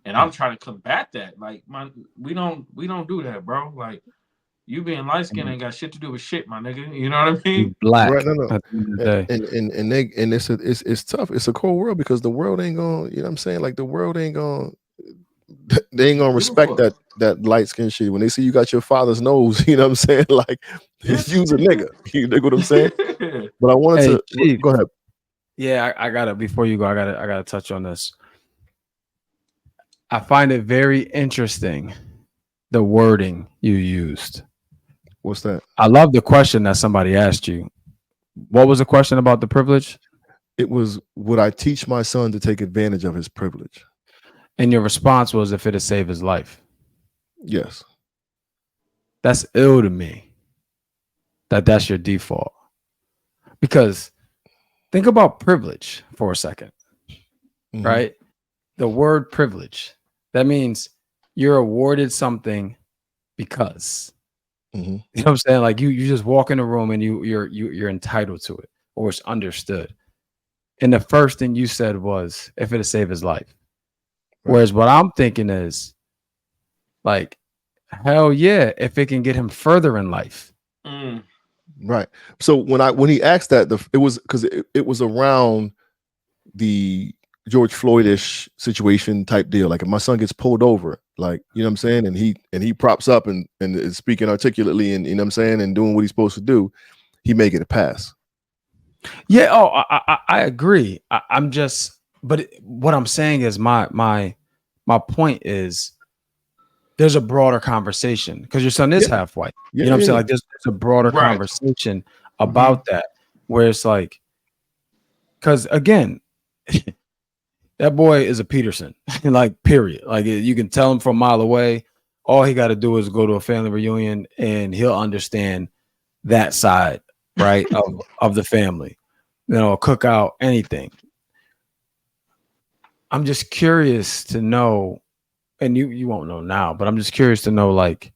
C: And I'm trying to combat that. Like, we don't do that, bro. Like, you being light skinned ain't got shit to do with shit, my nigga. You know what I mean?
B: Black.
A: Right, no. And it's tough. It's a cold world because the world ain't gonna, you know what I'm saying? Like, the world ain't gonna, they ain't gonna respect that light skin shit. When they see you got your father's nose, you know what I'm saying? Like, you's a nigga. You know what I'm saying? But I wanted to go ahead.
B: Yeah, I gotta, before you go, I gotta touch on this. I find it very interesting, the wording you used.
A: What's that?
B: I love the question that somebody asked you. What was the question about the privilege?
A: It was, would I teach my son to take advantage of his privilege?
B: And your response was, if it'd save his life.
A: Yes.
B: That's ill to me. That's your default. Because think about privilege for a second, right? The word privilege. That means you're awarded something because. You know what I'm saying? Like, you just walk in a room and you're entitled to it, or it's understood. And the first thing you said was, if it'll save his life. Right. Whereas what I'm thinking is, like, hell yeah, if it can get him further in life.
A: Right. So when he asked that, it was because it was around the George Floyd-ish situation type deal. Like, if my son gets pulled over, like, you know what I'm saying, and he props up and is speaking articulately, and, you know what I'm saying, and doing what he's supposed to do, he may get a pass.
B: Yeah. Oh, I agree. I'm just, but what I'm saying is my point is, there's a broader conversation because your son is half white. You know what I'm saying? Like, there's a broader conversation about that, where it's like, because again, that boy is a Peterson, like, period. Like, you can tell him from a mile away. All he got to do is go to a family reunion and he'll understand that side, right, of the family, you know, a cookout, anything. I'm just curious to know, and you won't know now, but I'm just curious to know, like,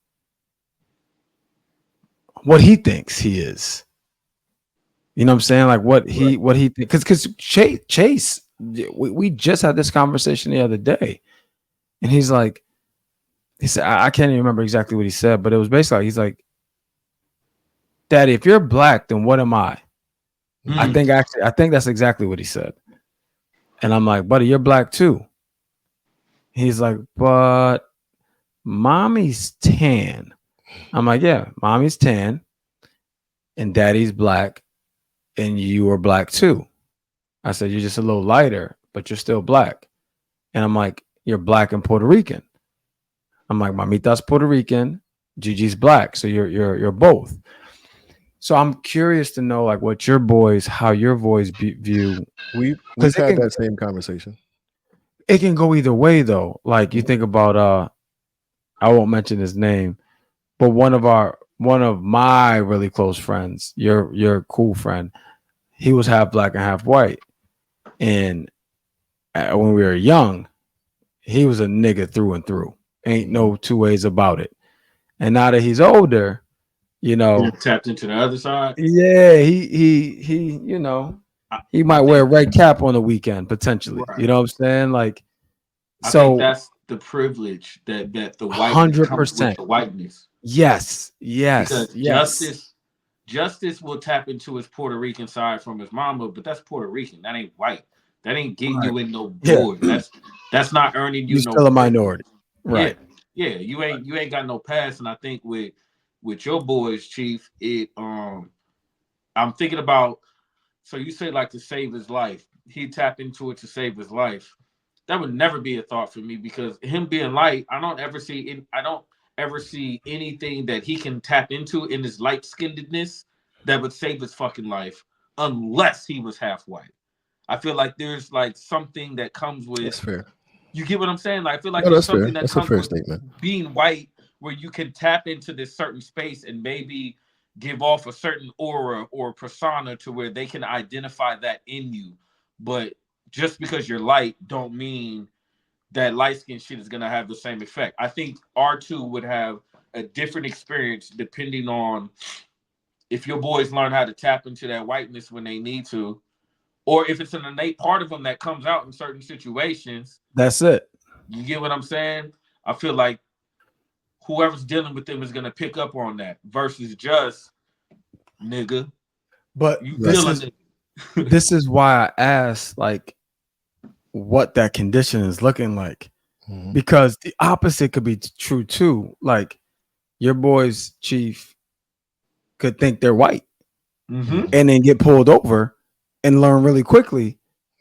B: what he thinks he is. You know what I'm saying? Like, what he thinks, because Chase, we just had this conversation the other day, and he said, I can't even remember exactly what he said, but it was basically like, he's like, Daddy, if you're black, then what am I? I think that's exactly what he said. And I'm like, buddy, you're black too. He's like, but mommy's tan. I'm like, yeah, mommy's tan and daddy's black and you are black too. I said, you're just a little lighter, but you're still black. And I'm like, you're black and Puerto Rican. I'm like, mamita's Puerto Rican, Gigi's black. So you're both. So I'm curious to know, like, what how your boys view.
A: We've had that same conversation.
B: It can go either way though. Like, you think about I won't mention his name, but one of my really close friends, your cool friend, he was half black and half white. And when we were young, he was a nigga through and through. Ain't no two ways about it. And now that he's older, you know,
C: tapped into the other side.
B: yeah, he, you know, he might wear a red cap on the weekend potentially.
C: Right.
B: You know what I'm saying? Like,
C: I
B: so
C: think that's the privilege that the whiteness comes with
B: 100%.
C: the whiteness.
B: Yes,
C: Because
B: yes.
C: Justice will tap into his Puerto Rican side from his mama, but that's Puerto Rican. That ain't white. That ain't getting you in no door.
B: Yeah.
C: That's not earning you
B: You're
C: no
B: still a
C: bread.
B: minority. Right.
C: Yeah. You ain't got no pass. And I think with your boys, Chief, I'm thinking about, so you say like to save his life. He tapped into it to save his life. That would never be a thought for me, because him being light, I don't ever see anything that he can tap into in his light skinnedness that would save his fucking life, unless he was half white. I feel like there's like something that comes with,
A: That's fair.
C: you get what I'm saying? Like, I feel like
A: No,
C: there's
A: that's fair.
C: something that
A: That's a
C: comes
A: fair
C: with
A: statement.
C: being white, where you can tap into this certain space and maybe give off a certain aura or persona to where they can identify that in you. But just because you're light don't mean that light skin shit is gonna have the same effect. I think R2 would have a different experience depending on if your boys learn how to tap into that whiteness when they need to, or if it's an innate part of them that comes out in certain situations.
B: That's it.
C: You get what I'm saying? I feel like whoever's dealing with them is gonna pick up on that versus just nigga.
B: But
C: You
B: this this is why I asked like what that condition is looking like.
A: Mhm.
B: Because the opposite could be true too. Like your boys, Chief, could think they're white
C: Mm-hmm.
B: and then get pulled over and learn really quickly.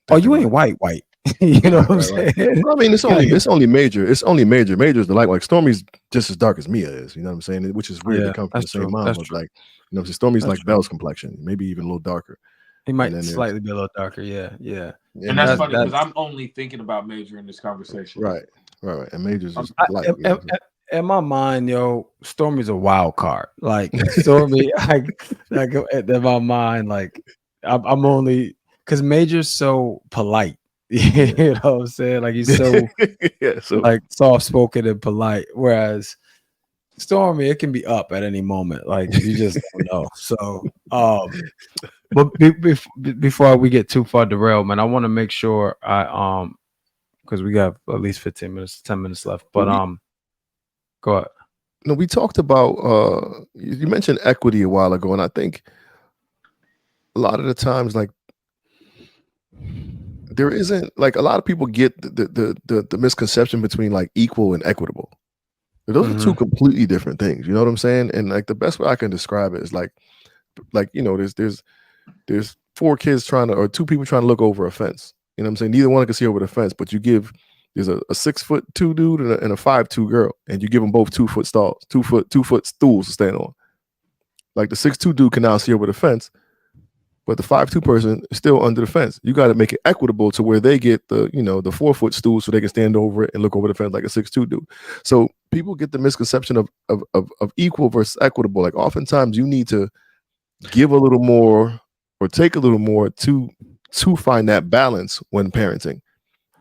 B: Oh, you ain't white. You know what I'm saying?
A: Well, I mean, it's only major. It's only major. Major's the like Stormy's just as dark as Mia is. You know what I'm saying? Which is weird.
B: Yeah,
A: They come from the
B: that's
A: same
B: true.
A: mom,
B: That's
A: but
B: true.
A: like, you know, Stormy's
B: That's
A: like
B: true.
A: Belle's complexion, maybe even a little darker.
B: He
A: And
B: might
A: then
B: slightly be a little darker. Yeah.
C: And that's funny because I'm only thinking about Major in this conversation.
A: Right. And Major's just light.
B: In my mind, yo, Stormy's a wild card. Like Stormy, like in my mind, like I'm only because Major's so polite. You know what I'm saying? Like he's so like soft spoken and polite, whereas Stormy, it can be up at any moment. Like you just don't know. So, but before we get too far derailed, man, I want to make sure I because we got at least 10 minutes left. But go ahead.
A: No, we talked about you mentioned equity a while ago, and I think a lot of the times, like there isn't like a lot of people get the misconception between like equal and equitable. Those are two completely different things. You know what I'm saying? And like the best way I can describe it is like you know, there's four kids or two people trying to look over a fence. You know what I'm saying? Neither one can see over the fence, but there's a 6'2" dude and a 5'2" girl, and you give them both 2 foot stalls, 2 foot stools to stand on. Like the 6'2" dude can now see over the fence, but the 5'2" person is still under the fence. You got to make it equitable to where they get the 4 foot stool so they can stand over it and look over the fence like a 6'2" dude. So people get the misconception of equal versus equitable. Like oftentimes you need to give a little more or take a little more to find that balance when parenting.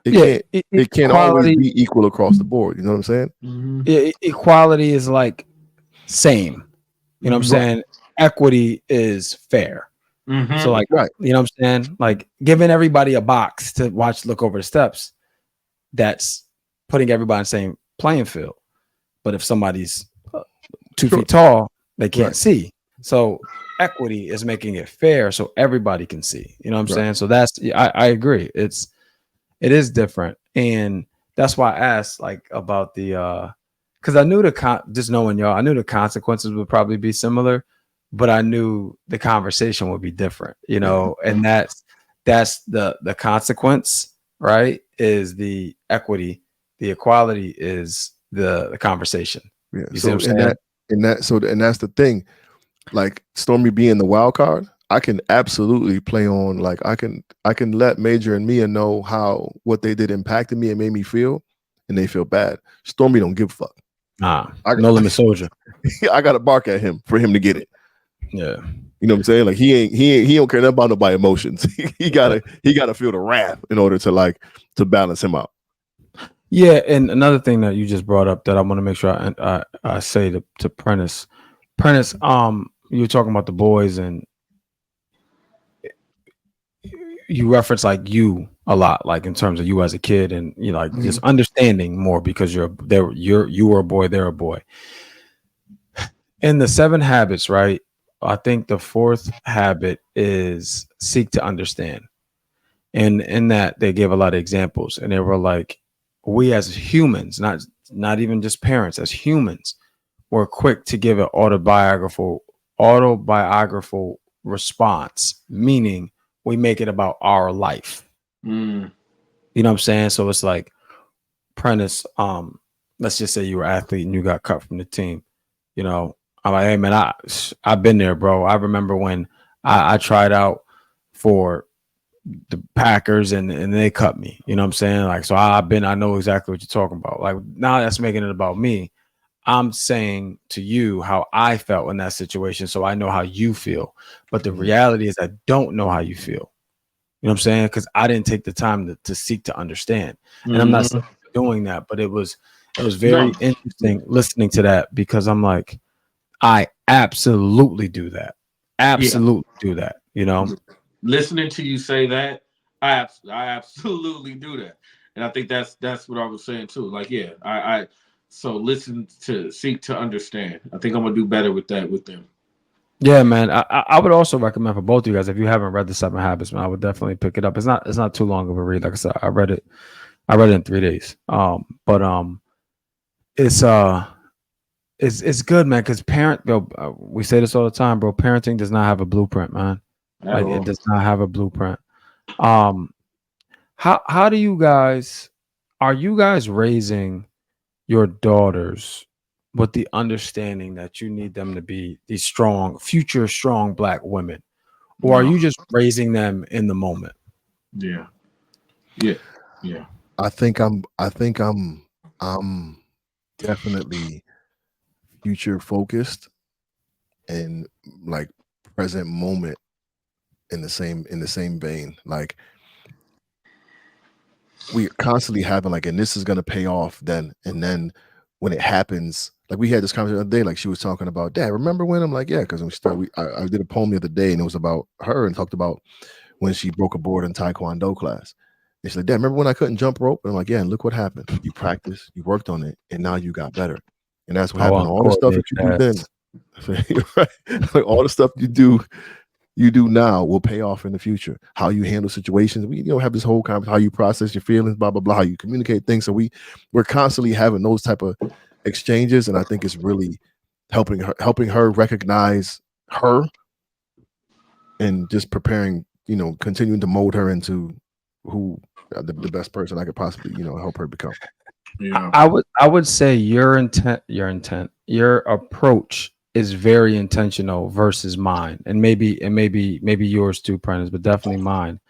A: It can't always be equal across the board. You know what I'm saying?
C: Mm-hmm.
B: Equality is like same. You know what I'm saying? Equity is fair.
C: Mm-hmm.
B: So like, you know what I'm saying? Like giving everybody a box to look over the steps, that's putting everybody in the same playing field. But if somebody's 2 feet tall, they can't see. So equity is making it fair so everybody can see. You know what I'm saying? So that's I agree. It is different, and that's why I asked like about the because I knew just knowing y'all, I knew the consequences would probably be similar, but I knew the conversation would be different, you know, and that's the consequence, right? Is the equity, the equality is the conversation.
A: Yeah.
B: You
A: so
B: see what I'm saying?
A: And that's the thing. Like Stormy being the wild card, I can absolutely play on like I can let Major and Mia know how what they did impacted me and made me feel, and they feel bad. Stormy don't give a fuck.
B: No limit soldier.
A: I gotta bark at him for him to get it.
B: Yeah.
A: You know what I'm saying? Like he don't care nothing about nobody's emotions. he gotta feel the wrath in order to balance him out.
B: Yeah, and another thing that you just brought up that I want to make sure I say to Prentice. Prentice, you were talking about the boys, and you reference like you a lot, like in terms of you as a kid, and you know, like just understanding more because you were a boy, they're a boy. In the 7 habits, right? I think the 4th habit is seek to understand. And in that they gave a lot of examples, and they were like, we as humans, not even just parents, as humans, we're quick to give an autobiographical response, meaning we make it about our life. You know what I'm saying? So it's like, Prentice, let's just say you were an athlete and you got cut from the team. You know, I'm like, hey man, I've been there, bro. I remember when I tried out for the Packers and they cut me. You know what I'm saying? Like, so I know exactly what you're talking about. Like, now that's making it about me. I'm saying to you how I felt in that situation, so I know how you feel. But the reality is I don't know how you feel. You know what I'm saying? Because I didn't take the time to seek to understand. And I'm not doing that, but it was very interesting listening to that, because I'm like, I absolutely do that. Absolutely do that. You know?
C: Listening to you say that, I absolutely do that. And I think that's what I was saying too. Like, yeah, I so listen to seek to understand. I think I'm gonna do better with that with them.
B: Yeah, man. I would also recommend for both of you guys, if you haven't read the 7 Habits, man, I would definitely pick it up. It's not too long of a read. Like I said, I read it in 3 days. But it's good, man. Because we say this all the time, bro. Parenting does not have a blueprint, man. Like it does not have a blueprint. How do you guys? Are you guys raising your daughters with the understanding that you need them to be these future strong Black women, or are you just raising them in the moment?
C: Yeah.
A: I think I'm definitely future focused and like present moment in the same vein. Like, we constantly having like, and this is gonna pay off then, and then when it happens, like we had this conversation the other day, like she was talking about, Dad, remember when? I'm like, yeah, because I did a poem the other day and it was about her and talked about when she broke a board in Taekwondo class. And she's like, Dad, remember when I couldn't jump rope? And I'm like, yeah, and look what happened. You practiced, you worked on it, and now you got better. And that's what happened. All the stuff that you do then, like all the stuff you do now will pay off in the future. How you handle situations. We have this whole conversation, how you process your feelings, blah, blah, blah, how you communicate things. So we're constantly having those type of exchanges. And I think it's really helping her recognize her and just preparing, continuing to mold her into who the best person I could possibly, help her become.
C: Yeah.
B: I would say your approach is very intentional versus mine, and maybe yours too, Prentice, but definitely mine.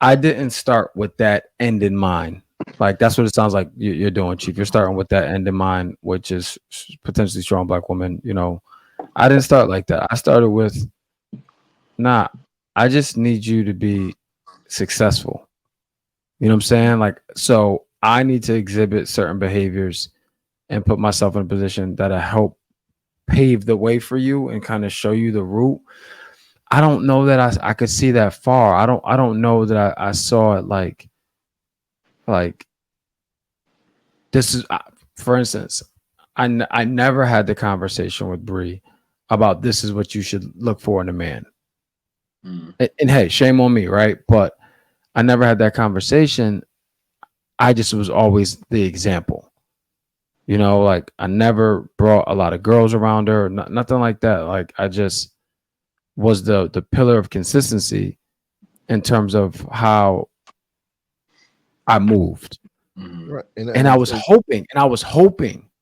B: I didn't start with that end in mind. Like that's what it sounds like you're doing, Chief. You're starting with that end in mind, which is potentially strong Black woman. I didn't start like that. I started with, nah, I just need you to be successful. You know what I'm saying? Like, so I need to exhibit certain behaviors and put myself in a position that'll help pave the way for you and kind of show you the route. I don't know that I could see that far. I don't know that I saw it like this is, for instance, I never had the conversation with Bree about this is what you should look for in a man. And hey, shame on me, right? But I never had that conversation. I just was always the example. Like I never brought a lot of girls around her, nothing like that. Like I just was the pillar of consistency in terms of how I moved.
A: Right.
B: And I was hoping,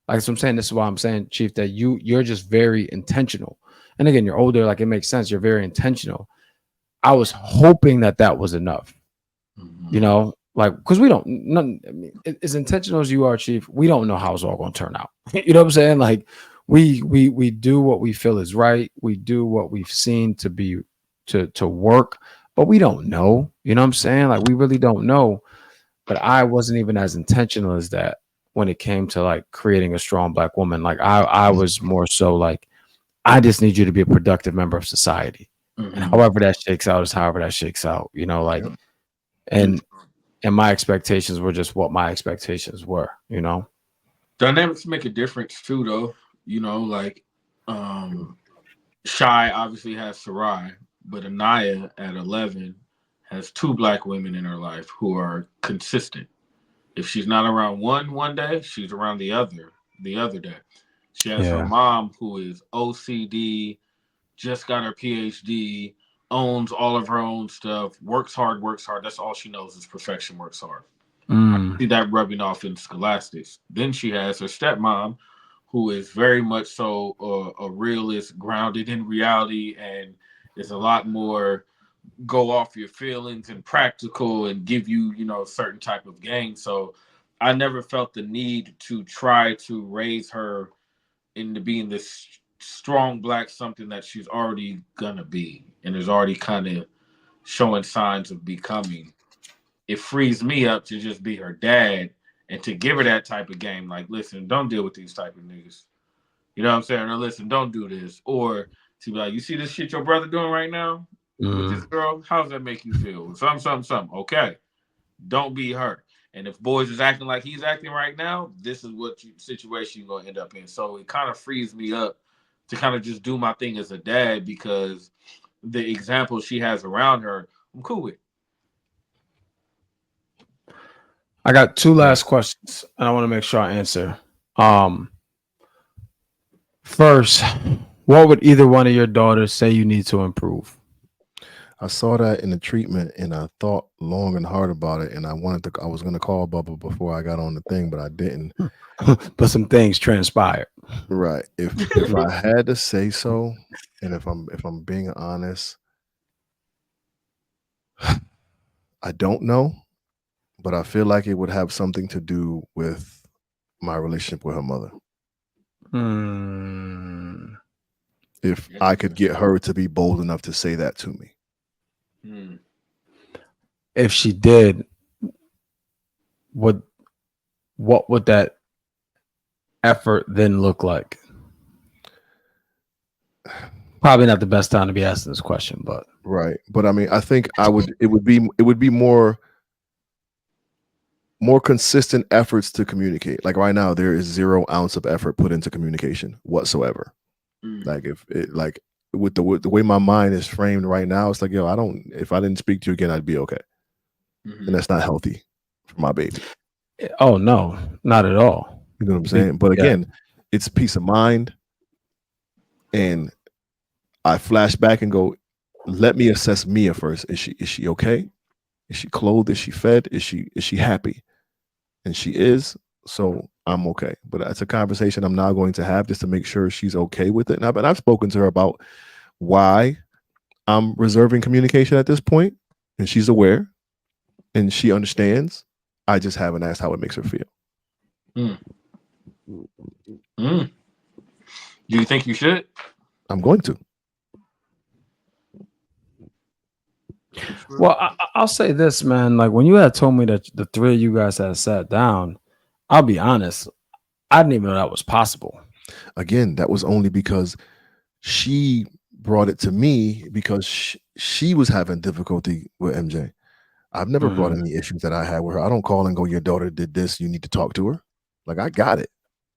B: like so I'm saying, this is why I'm saying, Chief, that you're just very intentional. And again, you're older, like it makes sense. You're very intentional. I was hoping that was enough, like, because we don't, as intentional as you are, Chief, we don't know how it's all going to turn out. You know what I'm saying? Like we do what we feel is right. We do what we've seen to be to work, but we don't know. You know what I'm saying? Like we really don't know. But I wasn't even as intentional as that when it came to like creating a strong black woman. Like I was more so like, I just need you to be a productive member of society. And however that shakes out is however that shakes out, you know, like
A: Yep.
B: and my expectations were just what my expectations were, you know.
C: Dynamics make a difference too, though. You know, like Shy obviously has Sarai, but Anaya at 11 has two black women in her life who are consistent. If she's not around one day, she's around the other day. She has her
B: Yeah.
C: mom who is OCD, just got her PhD, owns all of her own stuff, works hard, works hard. That's all she knows is perfection, works hard. See that rubbing off in scholastics. Then she has her stepmom, who is very much so a realist, grounded in reality, and is a lot more go off your feelings and practical and give you, you know, a certain type of game. So I never felt the need to try to raise her into being this strong black something that she's already gonna be and is already kind of showing signs of becoming. It frees me up to just be her dad and to give her that type of game. Like, listen, don't deal with these type of niggas. You know what I'm saying? Or listen, don't do this. Or to be like, you see this shit your brother doing right now with this girl? How does that make you feel? Some. Okay. Don't be her. And if boys is acting like he's acting right now, this is what situation you're gonna end up in. So it kind of frees me up to kind of just do my thing as a dad because the example she has around her, I'm cool with.
B: I got two last questions and I want to make sure I answer. First, what would either one of your daughters say you need to improve?
A: I saw that in the treatment and I thought long and hard about it. And I was going to call Bubba before I got on the thing, but I didn't.
B: But some things transpired.
A: Right. If I had to say so, and if I'm being honest, I don't know, but I feel like it would have something to do with my relationship with her mother. If I could get her to be bold enough to say that to me.
B: If she did, what would that effort then look like? Probably not the best time to be asking this question, but
A: right. But I mean, I think it would be more consistent efforts to communicate. Like right now, there is 0 ounce of effort put into communication whatsoever. Like with the way my mind is framed right now, it's like, yo, if I didn't speak to you again, I'd be okay. And that's not healthy for my baby.
B: Oh no, not at all.
A: You know what I'm saying? But again, it's peace of mind. And I flash back and go, let me assess Mia first. Is she okay? Is she clothed? Is she fed? Is she happy? And she is, so I'm okay. But that's a conversation I'm now going to have just to make sure she's okay with it. And I've spoken to her about why I'm reserving communication at this point, and she's aware, and she understands. I just haven't asked how it makes her feel.
C: Do you think you should?
A: I'm going to.
B: Well, I'll say this, man. Like when you had told me that the three of you guys had sat down, I'll be honest, I didn't even know that was possible.
A: Again, that was only because she brought it to me because she was having difficulty with MJ. I've never brought any issues that I had with her. I don't call and go, your daughter did this, you need to talk to her. Like, I got it.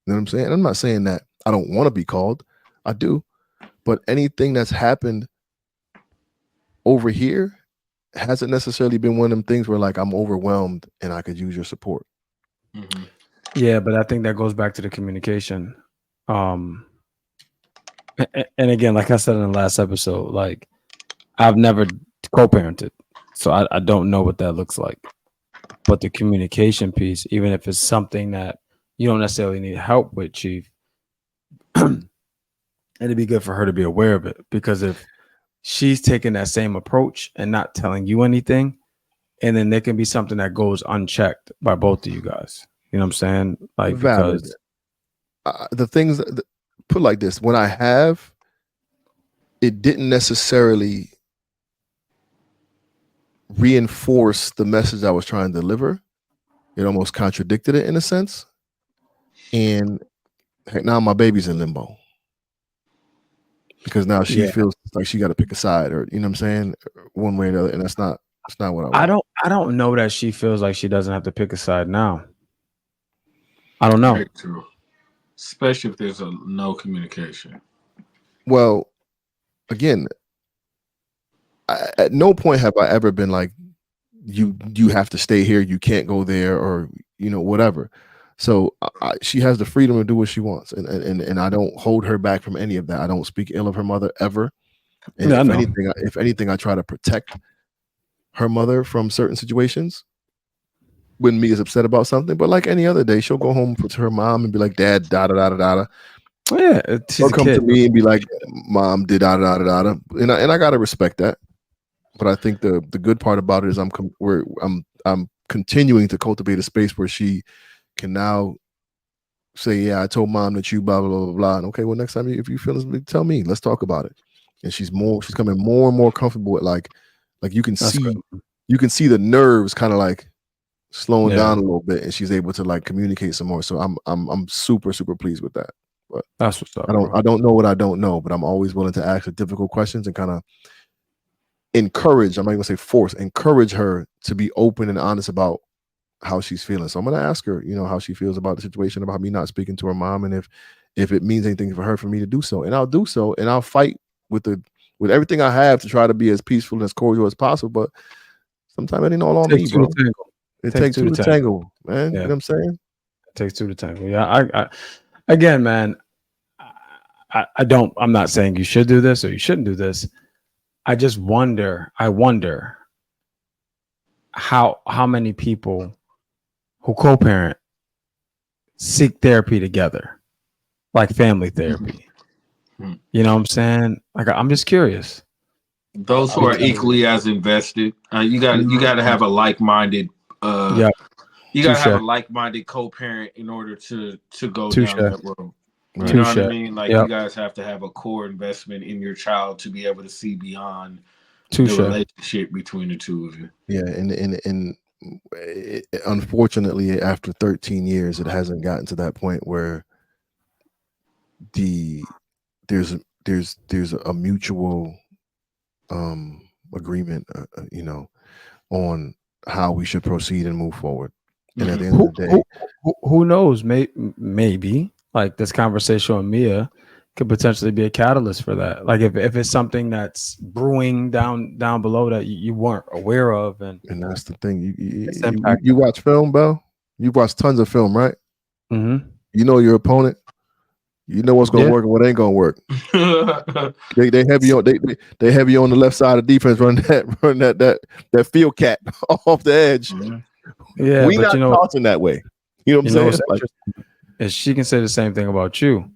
A: You know what I'm saying? I'm not saying that I don't want to be called. I do. But anything that's happened over here hasn't necessarily been one of them things where like I'm overwhelmed and I could use your support.
B: Yeah, but I think that goes back to the communication. And again, like I said in the last episode, like I've never co-parented, so I don't know what that looks like. But the communication piece, even if it's something that you don't necessarily need help with, Chief, it'd be good for her to be aware of it, because if she's taking that same approach and not telling you anything, and then there can be something that goes unchecked by both of you guys. You know what I'm saying? Like,
A: Valid.
B: because
A: The things put it like this: when I have, it didn't necessarily reinforce the message I was trying to deliver. It almost contradicted it in a sense. And heck, now my baby's in limbo because now she feels like she got to pick a side, or you know what I'm saying, one way or the other, and that's not what I want.
B: I don't know that she feels like she doesn't have to pick a side now. I don't know.
C: Very true. Especially if there's no communication.
A: Well, again, at no point have I ever been like, you have to stay here, you can't go there, or whatever. So she has the freedom to do what she wants, and I don't hold her back from any of that. I don't speak ill of her mother ever. And if anything, I try to protect her mother from certain situations when me is upset about something. But like any other day, she'll go home to her mom and be like, "Dad, da da da da da."
B: Yeah, she'll
A: come to me and be like, "Mom, did da da da da," and I gotta respect that. But I think the good part about it is I'm continuing to cultivate a space where she can now say, "Yeah, I told Mom that you blah blah blah blah." And okay, well, next time if you feel this, tell me. Let's talk about it. And she's coming more and more comfortable with like you can see the nerves kind of like slowing down a little bit, and she's able to like communicate some more. So I'm super pleased with that. But
B: that's what's up.
A: I don't know what I don't know, but I'm always willing to ask the difficult questions and kind of encourage. I'm not gonna say force. Encourage her to be open and honest about how she's feeling. So I'm gonna ask her, how she feels about the situation, about me not speaking to her mom, and if it means anything for me to do so, and I'll do so, and I'll fight with everything I have to try to be as peaceful and as cordial as possible. But sometimes it ain't all on me, bro. It takes two to tango, man. You know what I'm saying?
B: It takes two to tango. Yeah. I again, man, I'm not saying you should do this or you shouldn't do this. I just wonder how many people who co-parent seek therapy together, like family therapy. You know what I'm saying? Like, I'm just curious.
C: Those who are equally as invested, you got to have a like-minded. You got to have a like-minded co-parent in order to go down that road. You know what I mean? Like, you guys have to have a core investment in your child to be able to see beyond the relationship between the two of you.
A: Yeah, and unfortunately, after 13 years, it hasn't gotten to that point where there's a mutual agreement, on how we should proceed and move forward. And at the end of the day,
B: who knows? Maybe like this conversation with Mia could potentially be a catalyst for that. Like if it's something that's brewing down below that you weren't aware of, and
A: that's the thing. You watch film, Bell. You've watched tons of film, right?
B: Mm-hmm.
A: You know your opponent. You know what's gonna work and what ain't gonna work. they have you on they have you on the left side of defense, run that field cat off the edge.
B: Yeah,
A: we not tossing that way. You know what I'm saying?
B: Like, she can say the same thing about you,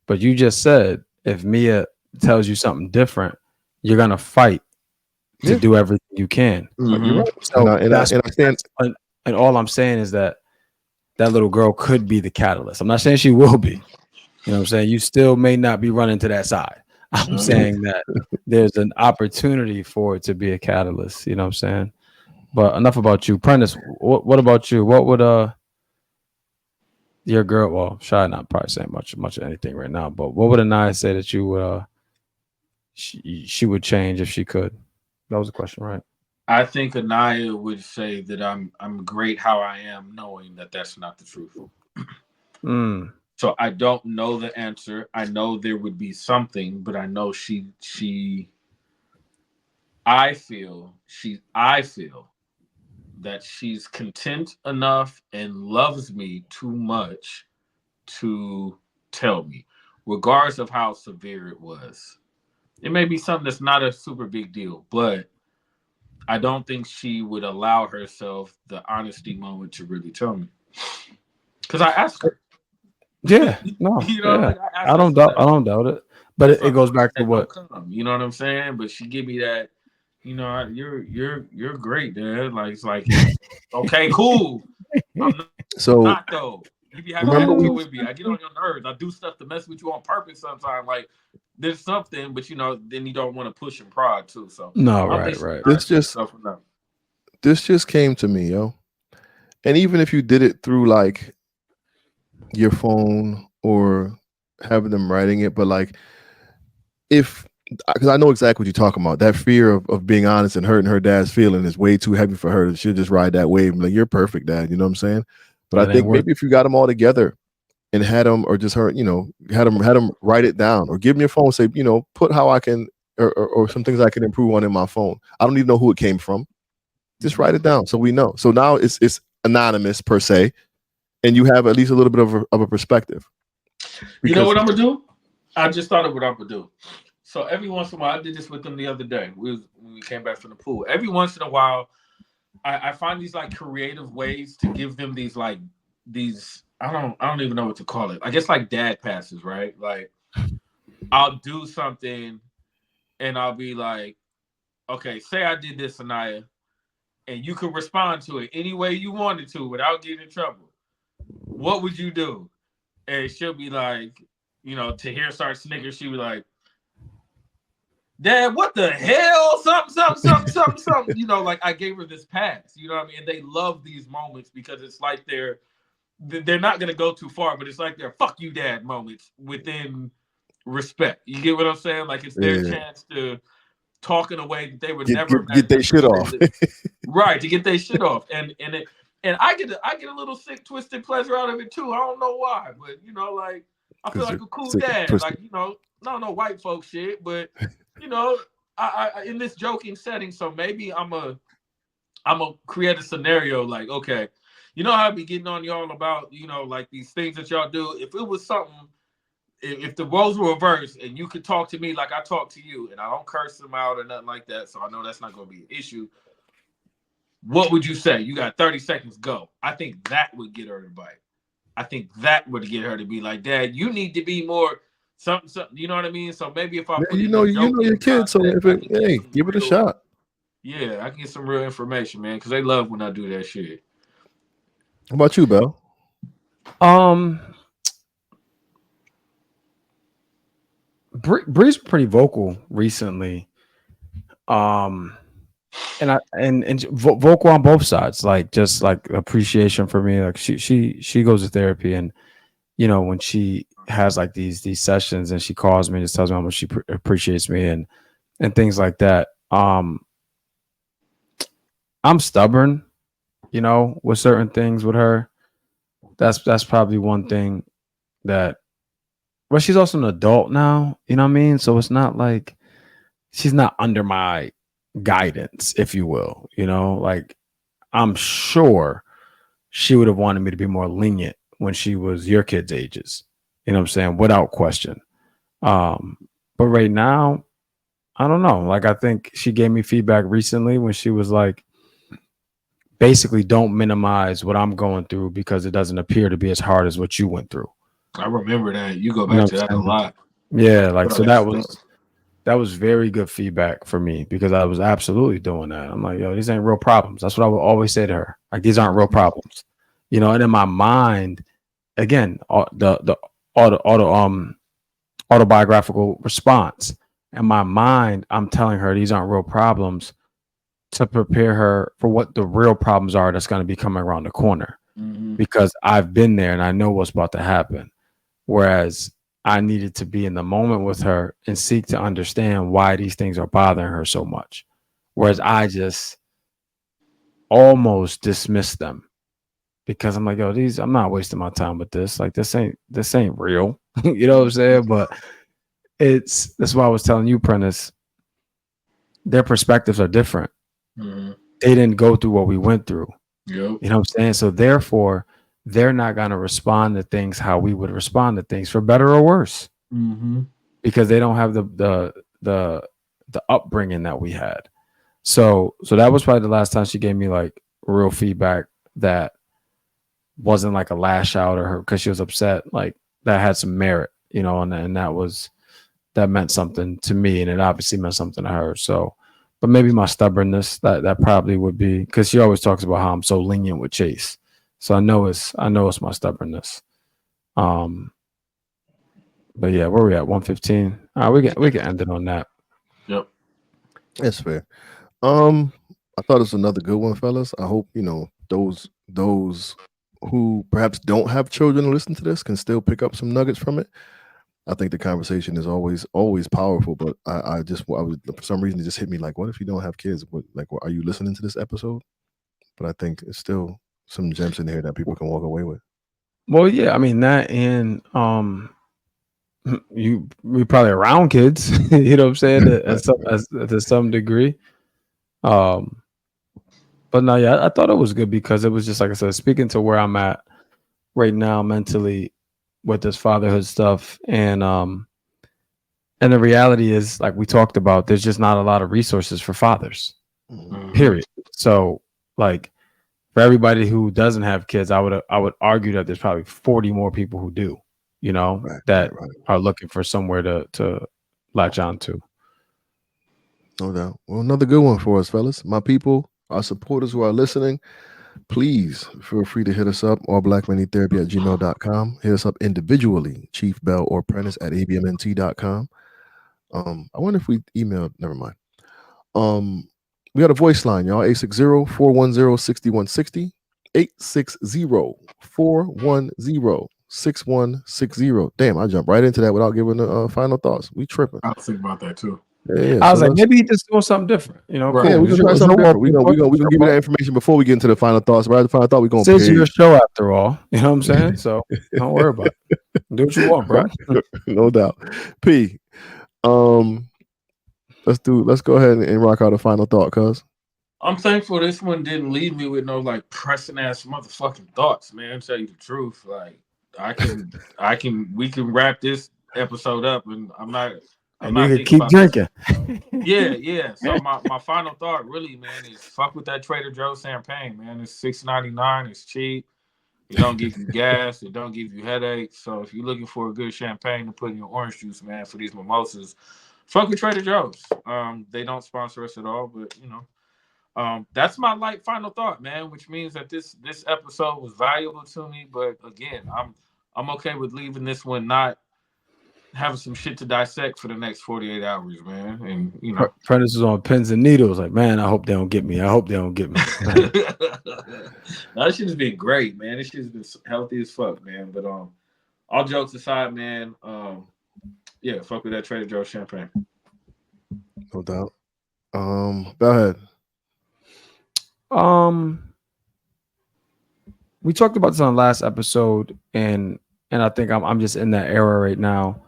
B: but you just said if Mia tells you something different, you're gonna fight to do everything you can.
A: You're right. So
B: and all I'm saying is that little girl could be the catalyst. I'm not saying she will be. You know what I'm saying? You still may not be running to that side. I'm saying that there's an opportunity for it to be a catalyst. You know what I'm saying? But enough about you. Prentice, what about you? What would your girl, well, Shy not probably saying much of anything right now, but what would Anaya say that you would she would change if she could? That was a question, right?
C: I think Anaya would say that I'm great how I am, knowing that that's not the truth. So I don't know the answer. I know there would be something, but I know I feel that she's content enough and loves me too much to tell me, regardless of how severe it was. It may be something that's not a super big deal, but I don't think she would allow herself the honesty moment to really tell me. Because I asked her.
B: Yeah, no, like I don't doubt it. But it goes back to what,
C: you know what I'm saying. But she give me that, you're great, Dad. Like it's like, okay, cool. I'm not though. You be having attitude with me. I get on your nerves. I do stuff to mess with you on purpose sometimes. Like there's something, but then you don't want to push and prod too. So
B: No,
C: I'm
B: right,
C: basically
B: right.
A: This just came to me, yo. And even if you did it through like your phone or having them writing it, but like because I know exactly what you're talking about. That fear of being honest and hurting her dad's feeling is way too heavy for her. She'll just ride that wave. Like, you're perfect, Dad. You know what I'm saying? But I think maybe if you got them all together and had them, or just her, had them write it down, or give me your phone, say, put how I can, or some things I can improve on in my phone. I don't even know who it came from. Just write it down so we know. So now it's anonymous per se, and you have at least a little bit of a perspective.
C: You know what I'm gonna do? I just thought of what I'm gonna do. So every once in a while, I did this with them the other day. When we came back from the pool. Every once in a while, I find these like creative ways to give them these I don't even know what to call it. I guess like dad passes, right? Like I'll do something and I'll be like, okay, say I did this, Anaya, and you could respond to it any way you wanted to without getting in trouble. What would you do? And she'll be like, Tahir starts snickering. She'll be like, Dad, what the hell? Something. Like I gave her this pass. You know what I mean? And they love these moments because it's like they're not gonna go too far, but it's like they're fuck you, Dad moments within respect. You get what I'm saying? Like it's their chance to talk in a way that they would never
A: get their shit off.
C: Right, to get their shit off. And I get a little sick, twisted pleasure out of it too. I don't know why, but like I feel like a cool dad. Like, no white folk shit, but I in this joking setting, so maybe I'm a create a scenario like, okay, how I be getting on y'all about, like these things that y'all do. If it was something, if the roles were reversed and you could talk to me like I talk to you, and I don't curse them out or nothing like that, so I know that's not going to be an issue. What would you say? You got 30 seconds, go. I think that would get her to bite. I think that would get her to be like, Dad, you need to be more something, you know what I mean? So maybe if I put
A: your kids, so give it a shot.
C: Yeah, I can get some real information, man, because they love when I do that shit.
A: How about you, Bell?
B: Bree's pretty vocal recently. And vocal on both sides, like just like appreciation for me. Like she goes to therapy, and when she has like these sessions and she calls me and just tells me how much she appreciates me and things like that. I'm stubborn, with certain things with her. That's probably one thing that, but she's also an adult now, you know what I mean? So it's not like she's not under my guidance, if you will, like I'm sure she would have wanted me to be more lenient when she was your kids' ages, you know what I'm saying? Without question. But right now, I don't know. Like, I think she gave me feedback recently when she was like, basically don't minimize what I'm going through because it doesn't appear to be as hard as what you went through.
C: I remember that. You go back to that a lot.
B: Yeah, like so that was very good feedback for me because I was absolutely doing that. I'm like, yo, these ain't real problems. That's what I would always say to her. Like, these aren't real problems. And in my mind, again, the autobiographical response. In my mind, I'm telling her these aren't real problems to prepare her for what the real problems are that's going to be coming around the corner.
C: Mm-hmm.
B: Because I've been there and I know what's about to happen. Whereas I needed to be in the moment with her and seek to understand why these things are bothering her so much. Whereas I just almost dismissed them because I'm like, yo, I'm not wasting my time with this. Like, this ain't real. You know what I'm saying? But that's why I was telling you, Prentice, their perspectives are different.
C: Mm-hmm.
B: They didn't go through what we went through.
C: Yep.
B: You know what I'm saying? So therefore, they're not going to respond to things how we would respond to things, for better or worse, because they don't have the upbringing that we had. So that was probably the last time she gave me like real feedback that wasn't like a lash out or her because she was upset, like that had some merit, and that meant something to me, and it obviously meant something to her. So, but maybe my stubbornness that probably would be because she always talks about how I'm so lenient with Chase. So I know it's my stubbornness. But yeah, where we at? 115. We can end it on that.
C: Yep.
A: That's fair. I thought it was another good one, fellas. I hope those who perhaps don't have children and listen to this can still pick up some nuggets from it. I think the conversation is always powerful, but I was, for some reason, it just hit me like, what if you don't have kids? Are you listening to this episode? But I think it's still some gems in here that people can walk away with.
B: Well, yeah, I mean that, and we probably around kids, you know what I'm saying, to some degree. But no, yeah, I thought it was good because it was just like I said, speaking to where I'm at right now mentally with this fatherhood stuff, and the reality is, like we talked about, there's just not a lot of resources for fathers. Period. So, like, for everybody who doesn't have kids, I would argue that there's probably 40 more people who do, that are looking for somewhere to latch on to.
A: No doubt. Well, another good one for us, fellas. My people, our supporters who are listening, please feel free to hit us up, allblackmanetherapy@gmail.com. Hit us up individually, Chief Bell or Prentice at abmnt.com. I wonder if we emailed, never mind. We got a voice line, y'all, 860-410-6160, 860-410-6160. Damn, I jumped right into that without giving the final thoughts. We tripping.
D: I was thinking about that too.
A: Yeah,
B: I was like, maybe he just doing something different,
A: Right.
B: Cool.
A: Yeah, we're gonna try something different. We're gonna give you that information before we get into the final thoughts. Right, the final thought, we're gonna
B: This is your show after all. You know what I'm saying? So don't worry about it. Do what you want, bro.
A: No doubt. P. Let's go ahead and rock out a final thought, cuz.
C: I'm thankful this one didn't leave me with no like pressing ass motherfucking thoughts, man. Tell you the truth, like we can wrap this episode up, and I'm not
B: keep drinking.
C: Yeah. So my final thought, really, man, is fuck with that Trader Joe's champagne, man. It's $6.99. It's cheap. It don't give you gas. It don't give you headaches. So if you're looking for a good champagne to put in your orange juice, man, for these mimosas, fuck with Trader Joe's. They don't sponsor us at all, but that's my light final thought, man, which means that this episode was valuable to me. But again, I'm okay with leaving this one not having some shit to dissect for the next 48 hours, man. And
B: Prentice is on pins and needles, like, man, I hope they don't get me.
C: That shit has been great, man. This shit has been healthy as fuck, man. But all jokes aside, man, yeah, fuck with that Trader Joe's champagne.
A: No doubt. Go ahead.
B: We talked about this on the last episode, and I think I'm just in that era right now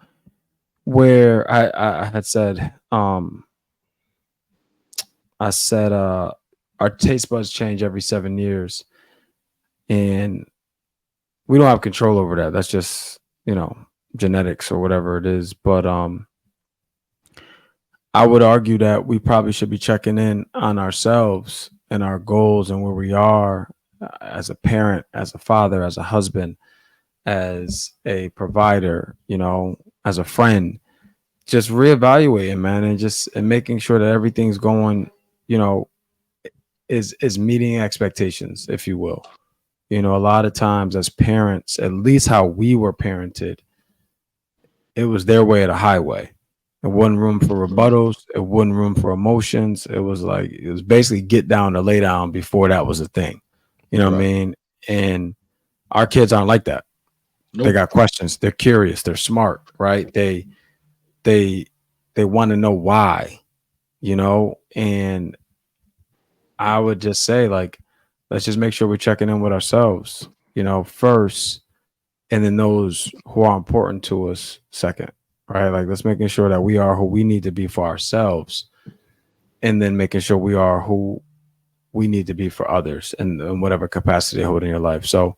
B: where I had said our taste buds change every 7 years, and we don't have control over that. That's just genetics or whatever it is. But I would argue that we probably should be checking in on ourselves and our goals and where we are as a parent, as a father, as a husband, as a provider, as a friend. Just reevaluating, man, and making sure that everything's going, is meeting expectations, if you will. A lot of times as parents, at least how we were parented, it was their way of the highway. It wasn't room for rebuttals. It wasn't room for emotions. It was basically get down to lay down before that was a thing. You know what I mean? And our kids aren't like that. Nope. They got questions. They're curious. They're smart, right? They want to know why, and I would just say, like, let's just make sure we're checking in with ourselves, first, and then those who are important to us second, right? Like, let's making sure that we are who we need to be for ourselves, and then making sure we are who we need to be for others in whatever capacity they hold in your life. So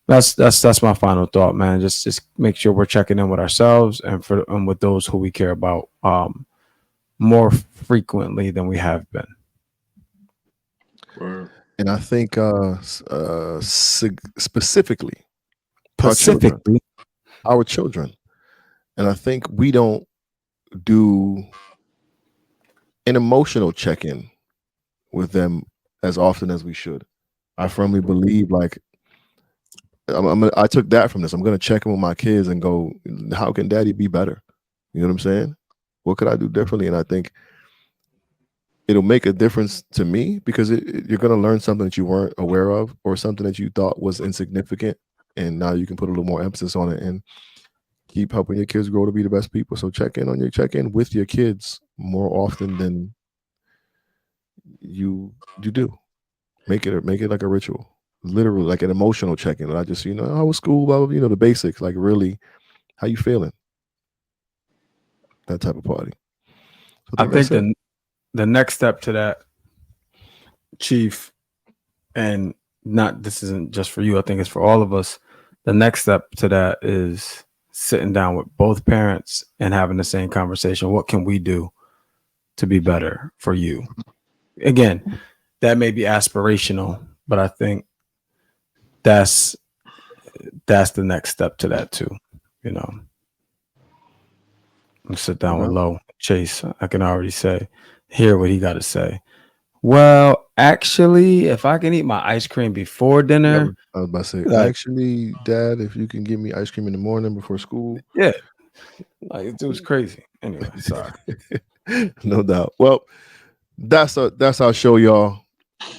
B: that's my final thought, man. Just make sure we're checking in with ourselves and with those who we care about more frequently than we have been.
A: And I think specifically our children. And I think we don't do an emotional check-in with them as often as we should. I firmly believe, like, I took that from this. I'm gonna check in with my kids and go, how can daddy be better? You know what I'm saying? What could I do differently? And I think it'll make a difference to me because you're gonna learn something that you weren't aware of or something that you thought was insignificant, and now you can put a little more emphasis on it and keep helping your kids grow to be the best people. So check in with your kids more often than you do. Make it like a ritual, literally like an emotional check-in. Not just, how was school, blah, blah, blah, the basics, like really, how you feeling? That type of party. So
B: I think the next step to that, Chief, and this isn't just for you, I think it's for all of us. The next step to that is sitting down with both parents and having the same conversation. What can we do to be better for you? Again, that may be aspirational, but I think that's the next step to that too. And sit down with Lo, Chase. I can already hear what he got to say. Well, actually, if I can eat my ice cream before dinner,
A: I was about to say, actually, Dad, if you can give me ice cream in the morning before school.
B: Yeah, like it was crazy. Anyway, sorry.
A: No doubt. Well, that's our show, y'all.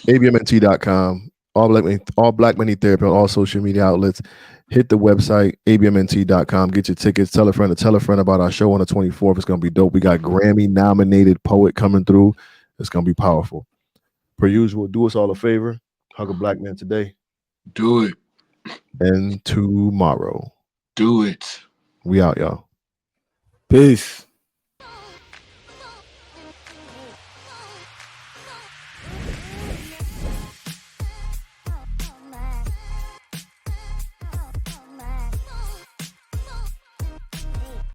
A: abmnt.com. All Black Money Therapy on all social media outlets. Hit the website, abmnt.com. Get your tickets. Tell a friend about our show on the 24th. It's going to be dope. We got Grammy-nominated poet coming through. It's going to be powerful. Per usual, do us all a favor. Hug a black man today.
C: Do it.
A: And tomorrow.
C: Do it.
A: We out, y'all.
B: Peace.